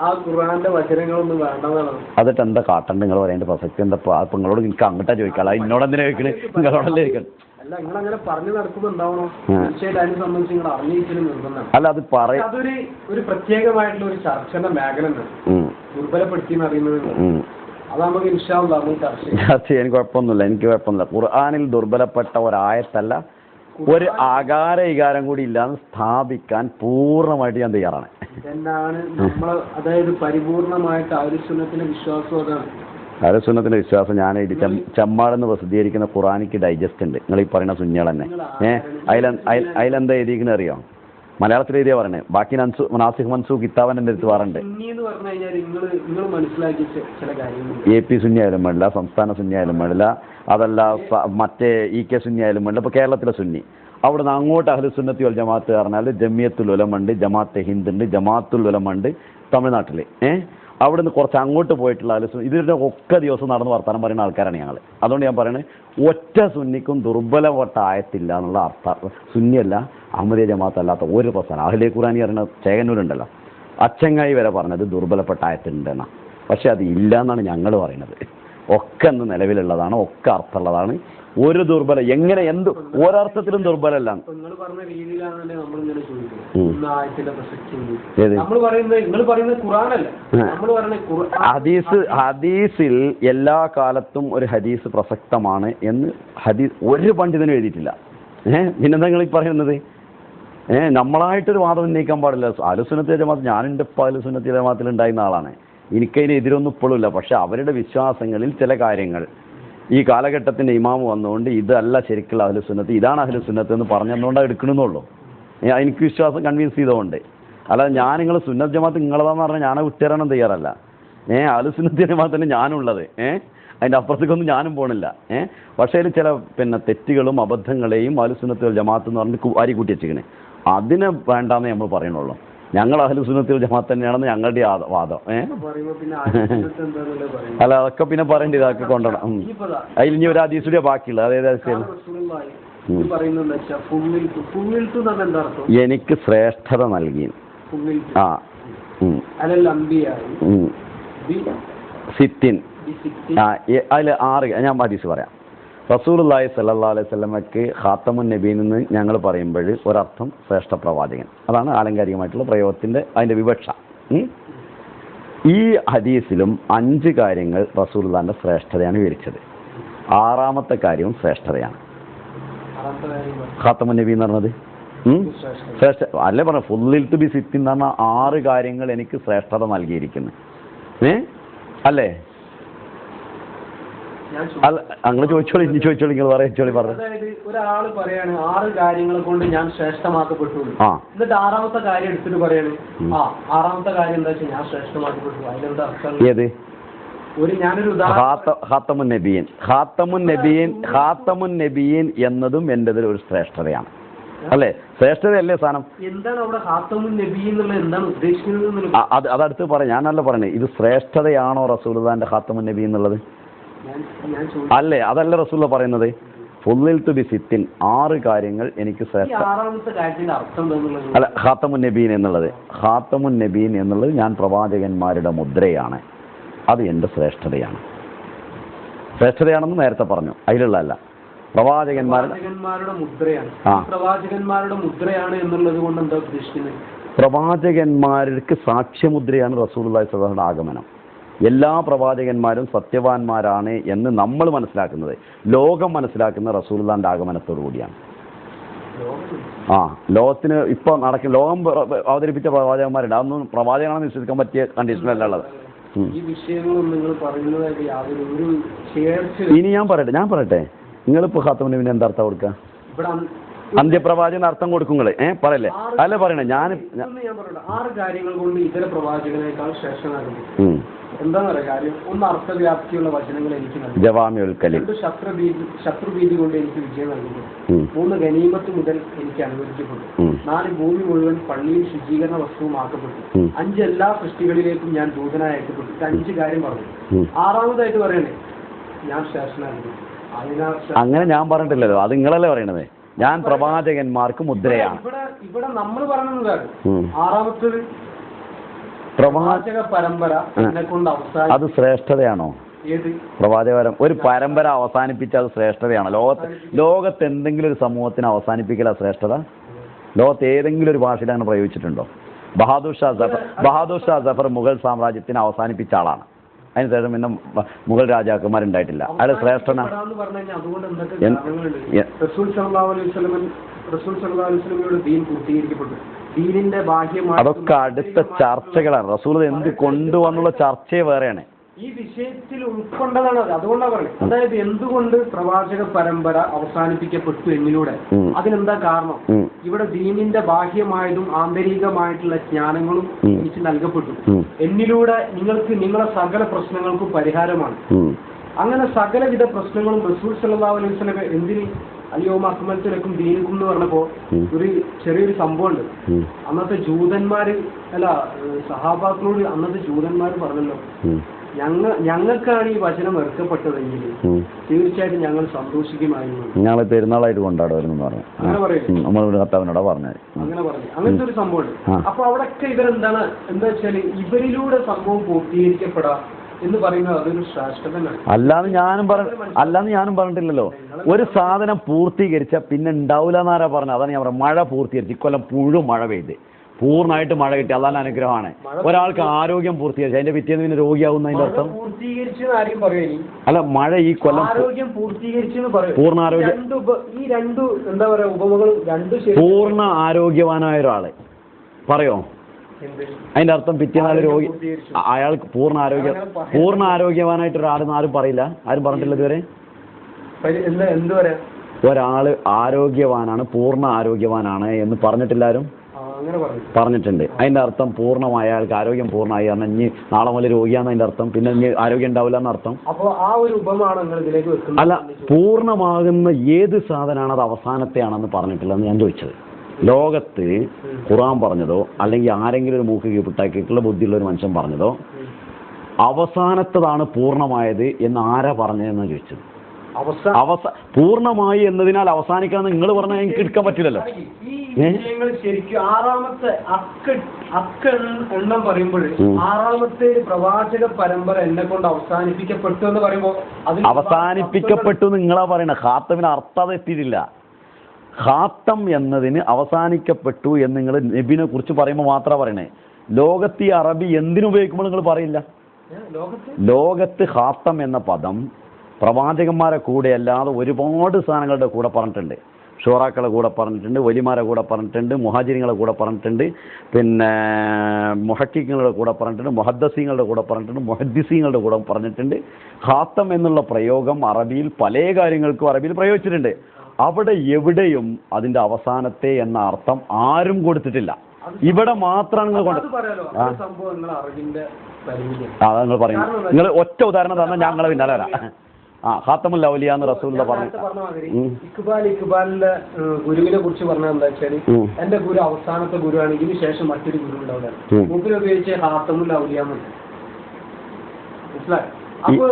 ആ ഖുർആന്റെ വചനങ്ങളൊന്നും വേണ്ടതാണ്. അതിട്ട് എന്താ കാട്ടണ്ട നിങ്ങൾ പറയേണ്ട പ്രസക്തി എന്താ? അപ്പൊ നിങ്ങളോട് എനിക്ക് അങ്ങോട്ടാ ചോദിക്കാം, എന്നോട് എന്തിനാ ചോദിക്കണേ? നിങ്ങളോടല്ലേ ചോദിക്കണം. അല്ല, നിങ്ങൾ അങ്ങനെ പറഞ്ഞു നടക്കുന്നുണ്ടാവണോ? തീർച്ചയായിട്ടും അതിനെ സംബന്ധിച്ച് നിങ്ങൾ അറിഞ്ഞിരിക്കലും നിർബന്ധമാണ്. അല്ല, അത് അതൊരു പ്രത്യേകമായിട്ടുള്ള ഒരു ചർച്ചയുടെ മേഖല ദുർബലപ്പെടുത്തി അറിയുന്നത്. അത് നമുക്ക് ഇൻഷാ അല്ലാഹ് ചർച്ച ചെയ്യാൻ കുഴപ്പമൊന്നുമില്ല. ഖുർആനിൽ ദുർബലപ്പെട്ട ഒരായത്തല്ല, ഒരു ആകാര വികാരം കൂടി ഇല്ലാന്ന് സ്ഥാപിക്കാൻ പൂർണ്ണമായിട്ട് ഞാൻ തയ്യാറാണ്. ഇതെന്നാണ് നമ്മൾ, അതായത് പരിപൂർണമായിട്ട് അഹ്ലുസുന്നത്തിന്റെ വിശ്വാസം അതാണ്. അഹ്ലുസുന്നത്തിന്റെ വിശ്വാസം ഞാൻ ചെമ്മാടെന്ന് പ്രസിദ്ധീകരിക്കുന്ന ഖുർആനിക്ക് ഡൈജസ്റ്റ് ഉണ്ട്, നിങ്ങൾ ഈ പറയുന്ന സുന്നികൾ തന്നെ. അതിലെന്താ എഴുതിയിരിക്കുന്നത് അറിയോ? മലയാളത്തിൽ എഴുതിയാ പറയണേ, ബാക്കി നാസിഖ് മൻസൂഖ് കിതാബൻ എൻ്റെ അടുത്ത് പറഞ്ഞിട്ടുണ്ട്. AP സുന്നി ആയാലും വേണ്ടില്ല, സംസ്ഥാന സുന്നി ആയാലും വേണ്ടില്ല, അതല്ല മറ്റേ EK സുന്നി ആയാലും വേണ്ടില്ല. ഇപ്പോൾ കേരളത്തിലെ സുന്നി, അവിടുന്ന് അങ്ങോട്ട് അഹ്ലുസുന്നത്തി വൽ ജമാഅത്ത് പറഞ്ഞാൽ ജമിയത്തുൽ ഉലമ ഉണ്ട്, ജമാഅത്തെ ഹിന്ദ് ഉണ്ട്, ജമാഅത്തുൽ ഉലമ ഉണ്ട് തമിഴ്നാട്ടിൽ. അവിടുന്ന് കുറച്ച് അങ്ങോട്ട് പോയിട്ടുള്ള ഇതിൻ്റെ ഒക്കെ ദിവസം നടന്ന് വർത്തമാനം പറയുന്ന ആൾക്കാരാണ് ഞങ്ങൾ. അതുകൊണ്ട് ഞാൻ പറയുന്നത്, ഒറ്റ സുന്നിക്കും ദുർബലപ്പെട്ട ആയത്തില്ല എന്നുള്ള അർത്ഥം. സുന്നിയല്ല, അഹമ്മദിയ ജമാഅത്ത് അല്ലാത്ത ഒരു പ്രസ്ഥാനം, അഹ്ലെ ഖുർആനി പറയുന്ന ചേകന്നൂരുണ്ടല്ലോ, അച്ചങ്ങായി വരെ പറഞ്ഞത് ദുർബലപ്പെട്ട ആയത്തിലുണ്ടെന്നാണ്. പക്ഷെ അത് ഇല്ല എന്നാണ് ഞങ്ങൾ പറയുന്നത്. ഒക്കെ ഇന്ന് നിലവിലുള്ളതാണ്, ഒക്കെ അർത്ഥമുള്ളതാണ്. ഒരു ദുർബല എങ്ങനെ എന്ത് ഒരർത്ഥത്തിലും ദുർബലല്ല. ഹദീസിൽ എല്ലാ കാലത്തും ഒരു ഹദീസ് പ്രസക്തമാണ് എന്ന് ഒരു പണ്ഡിതനും എഴുതിയിട്ടില്ല. പിന്നെന്താ നിങ്ങൾ ഈ പറയുന്നത്? നമ്മളായിട്ടൊരു വാദം ഉന്നയിക്കാൻ പാടില്ല. അഹ്ലുസുന്നത്തി ജമാഅത്ത്, ഞാനെൻ്റെ അഹ്ലുസുന്നത്തി ജമാഅത്തിൽ ഉണ്ടായിരുന്ന ആളാണ്, എനിക്കതിനെതിരൊന്നും ഇപ്പോഴും ഇല്ല. പക്ഷെ അവരുടെ വിശ്വാസങ്ങളിൽ ചില കാര്യങ്ങൾ ഈ കാലഘട്ടത്തിൻ്റെ ഇമാമ് വന്നുകൊണ്ട് ഇതല്ല ശരിക്കുള്ള അഹ്ലുസുന്നത്ത്, ഇതാണ് അഹ്ലുസുന്നത്ത് എന്ന് പറഞ്ഞുകൊണ്ടാണ് എടുക്കണമെന്നുള്ളൂ. എനിക്ക് വിശ്വാസം കൺവിൻസ് ചെയ്തുകൊണ്ട്. അല്ലാതെ ഞാൻ നിങ്ങൾ സുന്നത്ത് ജമാഅത്ത് നിങ്ങളതാന്ന് പറഞ്ഞാൽ ഞാൻ വിട്ടുതരാനും തയ്യാറല്ല. അഹ്ലുസുന്നത്തി ജമാഅത്തിന് ഞാനുള്ളത്, അതിൻ്റെ അപ്പുറത്തേക്കൊന്നും ഞാനും പോകണില്ല. പക്ഷേ അതിൽ ചില തെറ്റുകളും അബദ്ധങ്ങളെയും അഹ്ലുസുന്നത്തി വൽ ജമാഅത്ത് എന്ന് പറഞ്ഞിട്ട് വാരി കൂട്ടി വെച്ചിരിക്കണേ, അതിനെ വേണ്ടാന്നേ നമ്മൾ പറയണുള്ളൂ. ഞങ്ങൾ അഹ്ലുസുന്നത്തി വൽ ജമാഅത്ത് തന്നെയാണെന്ന് ഞങ്ങളുടെ വാദം. അല്ല, അതൊക്കെ പിന്നെ പറയേണ്ടത്, അതൊക്കെ കൊണ്ടുവരണം. അതിൽ ഇനി ഒരു ഹദീസുടെ ബാക്കിയുള്ളത് എനിക്ക് ശ്രേഷ്ഠത നൽകി. സിത്തിൻ അതിൽ 6 ഞാൻ ഹദീസ് പറയാം. റസൂലുള്ളാഹി സ്വല്ലല്ലാഹു അലൈഹി വസല്ലമക്ക് ഖാത്തമുൻ നബിയിൽ നിന്ന് ഞങ്ങൾ പറയുമ്പോൾ ഒരർത്ഥം ശ്രേഷ്ഠ പ്രവാചകൻ, അതാണ് ആലങ്കാരികമായിട്ടുള്ള പ്രയോഗത്തിൻ്റെ അതിൻ്റെ വിവക്ഷ. ഈ ഹദീസിലും 5 കാര്യങ്ങൾ റസൂലുള്ളാഹിൻ്റെ ശ്രേഷ്ഠതയാണ് വിവരിച്ചത്. 6ാമത്തെ കാര്യവും ശ്രേഷ്ഠതയാണ്. ഖാത്തമുൻ നബി എന്ന് പറഞ്ഞത് ശ്രേഷ്ഠ അല്ലേ പറഞ്ഞ ഫുള്ളിൽ ടു ബി സിത്തി എന്ന് പറഞ്ഞാൽ 6 കാര്യങ്ങൾ എനിക്ക് ശ്രേഷ്ഠത നൽകിയിരിക്കുന്നു. അല്ലേ? അങ്ങനെ ചോദിച്ചോളി, ഇനി ചോദിച്ചോളി, നിങ്ങൾ പറയോളി. അതായത് ഒരാൾ പറയാണ് 6 കാര്യങ്ങളെ കൊണ്ട് ഞാൻ ശ്രേഷ്ഠമാക്കപ്പെട്ടു, എന്നിട്ട് 6ാമത്തെ കാര്യം എടുത്തിട്ട് പറയാണ് 6ാമത്തെ കാര്യം എന്താ വെച്ചാൽ ഞാൻ ശ്രേഷ്ഠമാക്കപ്പെട്ടു. അതിലെന്താ അർത്ഥം? ഏത്? ഞാനൊരു ഖാത്തമുൻ നബിയീൻ എന്നതും എൻ്റെതിൽ ഒരു ശ്രേഷ്ഠതയാണ്. അല്ലേ? ശ്രേഷ്ഠതയല്ലേ സാധനം? എന്താണ് അവിടെ ഖാത്തമുൻ നബി എന്നുള്ളത് എന്താണ് ഉദ്ദേശിക്കുന്നത്? അതടുത്ത് പറയാം. ഞാനല്ല പറയണേ, ഇത് ശ്രേഷ്ഠതയാണോ റസൂലുള്ളാഹിന്റെ ഖാത്തമുൻ നബി എന്നുള്ളത്? അല്ലേ? അതല്ല റസൂലുള്ള പറയുന്നത്. ഫുള്ളിൽ ടു ബി സിത്തിൻ 6 കാര്യങ്ങൾ എനിക്ക് ശ്രേഷ്ഠ. അല്ല, ഖാത്തമുൻ നബീൻ എന്നുള്ളത്, ഖാത്തമുൻ നബീൻ എന്നുള്ളത് ഞാൻ പ്രവാചകന്മാരുടെ മുദ്രയാണ്, അത് എൻ്റെ ശ്രേഷ്ഠതയാണ്. ശ്രേഷ്ഠതയാണെന്ന് നേരത്തെ പറഞ്ഞു, അതിലുള്ളതല്ല. പ്രവാചകന്മാരുടെ മുദ്രയാണ്. പ്രവാചകന്മാരുടെ മുദ്രയാണ് എന്നുള്ളത് കൊണ്ട് എന്താ ഉദ്ദേശിക്കുന്നത്? പ്രവാചകന്മാർക്ക് സാക്ഷ്യമുദ്രയാണ് റസൂലുള്ളാഹി സ്വല്ലല്ലാഹു അലൈഹി വസല്ലം ആഗമനം. എല്ലാ പ്രവാചകന്മാരും സത്യവാന്മാരാണ് എന്ന് നമ്മൾ മനസ്സിലാക്കുന്നത്, ലോകം മനസ്സിലാക്കുന്ന റസൂലുള്ളാഹിന്റെ ആഗമനത്തോടു കൂടിയാണ്. ലോകത്തിന് ഇപ്പോൾ നടക്കുന്ന ലോകം അവതരിപ്പിച്ച പ്രവാചകന്മാരുണ്ട്, അതൊന്നും പ്രവാചകനാണെന്ന് വിശ്വസിക്കാൻ പറ്റിയ കണ്ടീഷനല്ല ഉള്ളത്. ഇനി ഞാൻ പറയട്ടെ നിങ്ങളിപ്പോൾ ഖാത്തമുൻ നബിന് എന്താ അർത്ഥം കൊടുക്കുക? അന്ത്യപ്രവാചകൻ അർത്ഥം കൊടുക്കും നിങ്ങൾ പറയല്ലേ? അല്ല പറയണേ. ഞാൻ 6 കാര്യങ്ങൾ കൊണ്ട് ഇതര പ്രവാചകനേക്കാൾ ശ്രേഷ്ഠനാകുന്നു. എന്താണ് പറയുക കാര്യം? 1 അർത്ഥവ്യാപ്തിയുള്ള വചനങ്ങൾ എനിക്ക് നൽകുന്നു, ജവാമിഉൽ കലിം. 2 ശത്രുഭീതി കൊണ്ട് എനിക്ക് വിജയം നൽകുന്നു. 3 ഗനീമത്ത് മുതൽ എനിക്ക് അനുവദിക്കപ്പെട്ടു. 4 ഭൂമി മുഴുവൻ പള്ളിയും ശുചീകരണ വസ്തുവുമാക്കപ്പെട്ടു. 5 എല്ലാ സൃഷ്ടികളിലേക്കും ഞാൻ ദൂതനായി അയക്കപ്പെട്ടു. 5 കാര്യം പറഞ്ഞു. 6ാമതായിട്ട് പറയണേ ഞാൻ ശ്രേഷ്ഠനായിരുന്നു. അങ്ങനെ ഞാൻ പറഞ്ഞിട്ടില്ലല്ലോ, അത് നിങ്ങളല്ലേ പറയണത്. ഞാൻ പ്രവാചകന്മാർക്ക് മുദ്രയാണ്. ഇവിടെ നമ്മൾ പറയുന്നത് ആറാമത്തേത് പ്രവാചക പരമ്പര എന്നെ കൊണ്ട് അവസാനം. അത് ശ്രേഷ്ഠതയാണോ? പ്രവാചകപരം ഒരു പരമ്പര അവസാനിപ്പിച്ച അത് ശ്രേഷ്ഠതയാണോ? ലോകത്ത് എന്തെങ്കിലും ഒരു സമൂഹത്തിന് അവസാനിപ്പിക്കല ശ്രേഷ്ഠത? ലോകത്ത് ഏതെങ്കിലും ഒരു ഭാഷയിൽ അങ്ങനെ പ്രയോഗിച്ചിട്ടുണ്ടോ? ബഹാദൂർ ഷാ സഫർ മുഗൾ സാമ്രാജ്യത്തിന് അവസാനിപ്പിച്ച ആളാണ്. അതിനുശേഷം പിന്നെ മുഗൾ രാജാക്കന്മാരുണ്ടായിട്ടില്ല. അയാൾ ശ്രേഷ്ഠന. അതൊക്കെ അടുത്ത ചർച്ചകളാണ്. റസൂൽ എന്ത് കൊണ്ടുവന്നുള്ള ചർച്ചയെ വേറെയാണ്. ഈ വിഷയത്തിൽ ഉൾക്കൊണ്ടതാണ് അത്. അതുകൊണ്ടാണ് പറയുന്നത്. അതായത് എന്തുകൊണ്ട് പ്രവാചക പരമ്പര അവസാനിപ്പിക്കപ്പെട്ടു എന്നിലൂടെ, അതിനെന്താ കാരണം? ഇവിടെ ദീനിന്റെ ബാഹ്യമായതും ആന്തരികമായിട്ടുള്ള ജ്ഞാനങ്ങളും എനിക്ക് നൽകപ്പെട്ടു. എന്നിലൂടെ നിങ്ങൾക്ക് നിങ്ങളെ സകല പ്രശ്നങ്ങൾക്കും പരിഹാരമാണ്. അങ്ങനെ സകലവിധ പ്രശ്നങ്ങളും റസൂൽ സല്ലല്ലാഹു അലൈഹി വസല്ലം എന്തിന് അലിയോമ അക്മൽത്തുലക്കും ദീനിക്കും എന്ന് പറഞ്ഞപ്പോ ഒരു ചെറിയൊരു സംഭവമുണ്ട്. അന്നത്തെ ജൂതന്മാര് സഹാബാക്കളോട് അന്നത്തെ ജൂതന്മാര് പറഞ്ഞല്ലോ, ഞങ്ങൾക്കാണ് ഈ വചനം വെറുക്കപ്പെട്ടതെങ്കിൽ തീർച്ചയായിട്ടും ഞങ്ങൾ സന്തോഷിക്കുമായിരുന്നു. ഞങ്ങൾ പെരുന്നാളായിട്ട് കൊണ്ടാടുമായിരുന്നു പറഞ്ഞു. അങ്ങനെ പറയുന്നത് കർത്താവിനോട് പറഞ്ഞത്. അങ്ങനെ പറഞ്ഞു. അങ്ങനത്തെ ഒരു സംഭവമുണ്ട്. അപ്പൊ അവിടെയൊക്കെ ഇവരെന്താണ് എന്താ വെച്ചാല് ഇവരിലൂടെ സംഭവം പൂർത്തീകരിക്കപ്പെടാം എന്ന് പറയുന്നത് അതൊരു ശ്രേഷ്ഠതനാണ്. അല്ലാന്ന് ഞാനും പറഞ്ഞിട്ടില്ലല്ലോ. ഒരു സാധനം പൂർത്തീകരിച്ച പിന്നെ ഉണ്ടാവില്ല എന്നാരാ പറഞ്ഞത്? അതാണ് ഞാൻ പറഞ്ഞത്. മഴ പൂർത്തീകരിച്ചു. ഇക്കൊല്ലം പുഴും മഴ പെയ്ത് പൂർണ്ണമായിട്ട് മഴ കിട്ടി. അതാണ് അനുഗ്രഹമാണ്. ഒരാൾക്ക് ആരോഗ്യം പൂർത്തീകരിച്ചു, അതിന്റെ പിറ്റേന്ന് പിന്നെ രോഗിയാവുന്ന അതിന്റെ അർത്ഥം അല്ല. മഴ ഈ കൊല്ലം ആരോഗ്യം പൂർത്തീകരിച്ചു പൂർണ്ണ ആരോഗ്യം, ഈ രണ്ട് എന്താ പറയാ ഉപമകളും രണ്ട് പൂർണ്ണ ആരോഗ്യവാനായ ഒരാള് പറയോ? അതിന്റെ അർത്ഥം പിറ്റേന്നാൾ രോഗി, അയാൾക്ക് പൂർണ്ണ ആരോഗ്യവാനായിട്ട് ഒരാളെന്ന് ആരും പറയില്ല. ആരും പറഞ്ഞിട്ടില്ല ഇതുവരെ. എന്ത് പറയാ? ഒരാള് ആരോഗ്യവാനാണ്, പൂർണ്ണ ആരോഗ്യവാനാണ് എന്ന് പറഞ്ഞിട്ടില്ലാരും പറഞ്ഞിട്ടുണ്ട്. അതിന്റെ അർത്ഥം പൂർണ്ണമായ അയാൾക്ക് ആരോഗ്യം പൂർണ്ണമായി. കാരണം ഇനി നാളെ മുതൽ രോഗിയാന്ന് അതിന്റെ അർത്ഥം. പിന്നെ ഇനി ആരോഗ്യം ഉണ്ടാവില്ല എന്നർത്ഥം. അല്ല, പൂർണ്ണമാകുന്ന ഏത് സാധനമാണ് അത് അവസാനത്തെയാണെന്ന് പറഞ്ഞിട്ടില്ലെന്ന് ഞാൻ ചോദിച്ചത്. ലോകത്ത് ഖുർആൻ പറഞ്ഞതോ അല്ലെങ്കിൽ ആരെങ്കിലും ഒരു മൂക്ക് കീപ്പിട്ടാക്കിയിട്ടുള്ള ബുദ്ധിയുള്ള ഒരു മനുഷ്യൻ പറഞ്ഞതോ അവസാനത്തതാണ് പൂർണ്ണമായത് എന്ന് ആരാ പറഞ്ഞതെന്നാണ് ചോദിച്ചത്. പൂർണ്ണമായി എന്നതിനാൽ അവസാനിക്കാന്ന് നിങ്ങൾ പറഞ്ഞാൽ എനിക്ക് എടുക്കാൻ പറ്റില്ലല്ലോ. ശരിക്കും ആറാമത്തെ എണ്ണം പറയുമ്പോൾ ആറാമത്തെ പ്രവാചക പരമ്പര എന്നെ കൊണ്ട് അവസാനിപ്പിക്കപ്പെട്ടു എന്ന് പറയുമ്പോൾ അവസാനിപ്പിക്കപ്പെട്ടു നിങ്ങളാ പറയണ. ഖാത്തമിന് അർത്ഥം എത്തിയിട്ടില്ല. ഖാത്തം എന്നതിന് അവസാനിക്കപ്പെട്ടു എന്ന് നിങ്ങൾ നബിനെ കുറിച്ച് പറയുമ്പോൾ മാത്രമാണ് പറയണേ. ലോകത്ത് ഈ അറബി എന്തിനുപയോഗിക്കുമ്പോൾ നിങ്ങൾ പറയില്ല. ലോകത്ത് ഖാത്തം എന്ന പദം പ്രവാചകന്മാരെ കൂടെ അല്ലാതെ ഒരുപാട് സാധനങ്ങളുടെ കൂടെ പറഞ്ഞിട്ടുണ്ട്. ഷൂറാക്കളെ കൂടെ പറഞ്ഞിട്ടുണ്ട്, വലിമാരെ കൂടെ പറഞ്ഞിട്ടുണ്ട്, മുഹാജിരിങ്ങളെ കൂടെ പറഞ്ഞിട്ടുണ്ട്, പിന്നെ മുഹക്കിങ്ങളുടെ കൂടെ പറഞ്ഞിട്ടുണ്ട്, മുഹദ്ദസീങ്ങളുടെ കൂടെ പറഞ്ഞിട്ടുണ്ട്, മുഹദ്ദിസീങ്ങളുടെ കൂടെ പറഞ്ഞിട്ടുണ്ട്. ഖാത്തം എന്നുള്ള പ്രയോഗം അറബിയിൽ പല കാര്യങ്ങൾക്കും അറബിയിൽ പ്രയോഗിച്ചിട്ടുണ്ട്. അവിടെ എവിടെയും അതിന്റെ അവസാനത്തെ എന്ന അർത്ഥം ആരും കൊടുത്തിട്ടില്ല. ഇവിടെ മാത്രമാണ് നിങ്ങൾ കൊണ്ട് അതാ നിങ്ങൾ പറയുന്നത്. നിങ്ങൾ ഒറ്റ ഉദാഹരണം തന്നാൽ ഞങ്ങളെ പിന്നാലെ വരാം. ഖാത്തമുൽ ഔലിയ എന്ന് റസൂലുള്ള പറഞ്ഞു. ഇക്ബാലിന്റെ ഗുരുവിനെ കുറിച്ച് പറഞ്ഞത് എന്താ വെച്ചാല്, എന്റെ ഗുരു അവസാനത്തെ ഗുരുവാണ്, ഇതിന് ശേഷം മറ്റൊരു ഗുരു ഉണ്ടാവില്ല. മൂപ്പിൽ ഉപയോഗിച്ച ഖാത്തമുൽ ഔലിയ.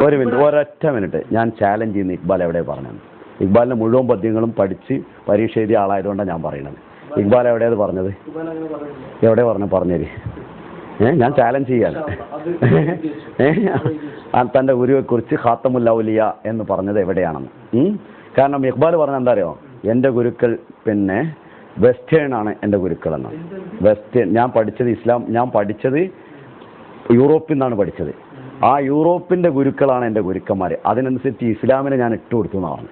ഒരു മിനിറ്റ്, ഒരൊറ്റ മിനിറ്റ്. ഞാൻ ചാലഞ്ച് ചെയ്യുന്ന ഇക്ബാൽ എവിടെ പറഞ്ഞത്? ഇക്ബാലിന്റെ മുഴുവൻ പദ്യങ്ങളും പഠിച്ച് പരീക്ഷ എഴുതിയ ആളായതുകൊണ്ടാണ് ഞാൻ പറയുന്നത്. ഇക്ബാൽ എവിടെയത് പറഞ്ഞത്? എവിടെ പറഞ്ഞേരി. ഞാൻ ചാലഞ്ച് ചെയ്യാണ്. തൻ്റെ ഗുരുവെക്കുറിച്ച് ഖാത്തമുൽ ഔലിയ എന്ന് പറഞ്ഞത് എവിടെയാണെന്ന്. കാരണം ഇക്ബാൽ പറഞ്ഞ എന്താ അറിയോ? എൻ്റെ ഗുരുക്കൾ പിന്നെ വെസ്റ്റേൺ ആണ് എൻ്റെ ഗുരുക്കളെന്ന്. വെസ്റ്റേൺ ഞാൻ പഠിച്ചത് യൂറോപ്പിൽ നിന്നാണ് പഠിച്ചത്. ആ യൂറോപ്പിൻ്റെ ഗുരുക്കളാണ് എൻ്റെ ഗുരുക്കന്മാർ. അതിനനുസരിച്ച് ഇസ്ലാമിനെ ഞാൻ ഇട്ടുകൊടുത്തു എന്നാണ്.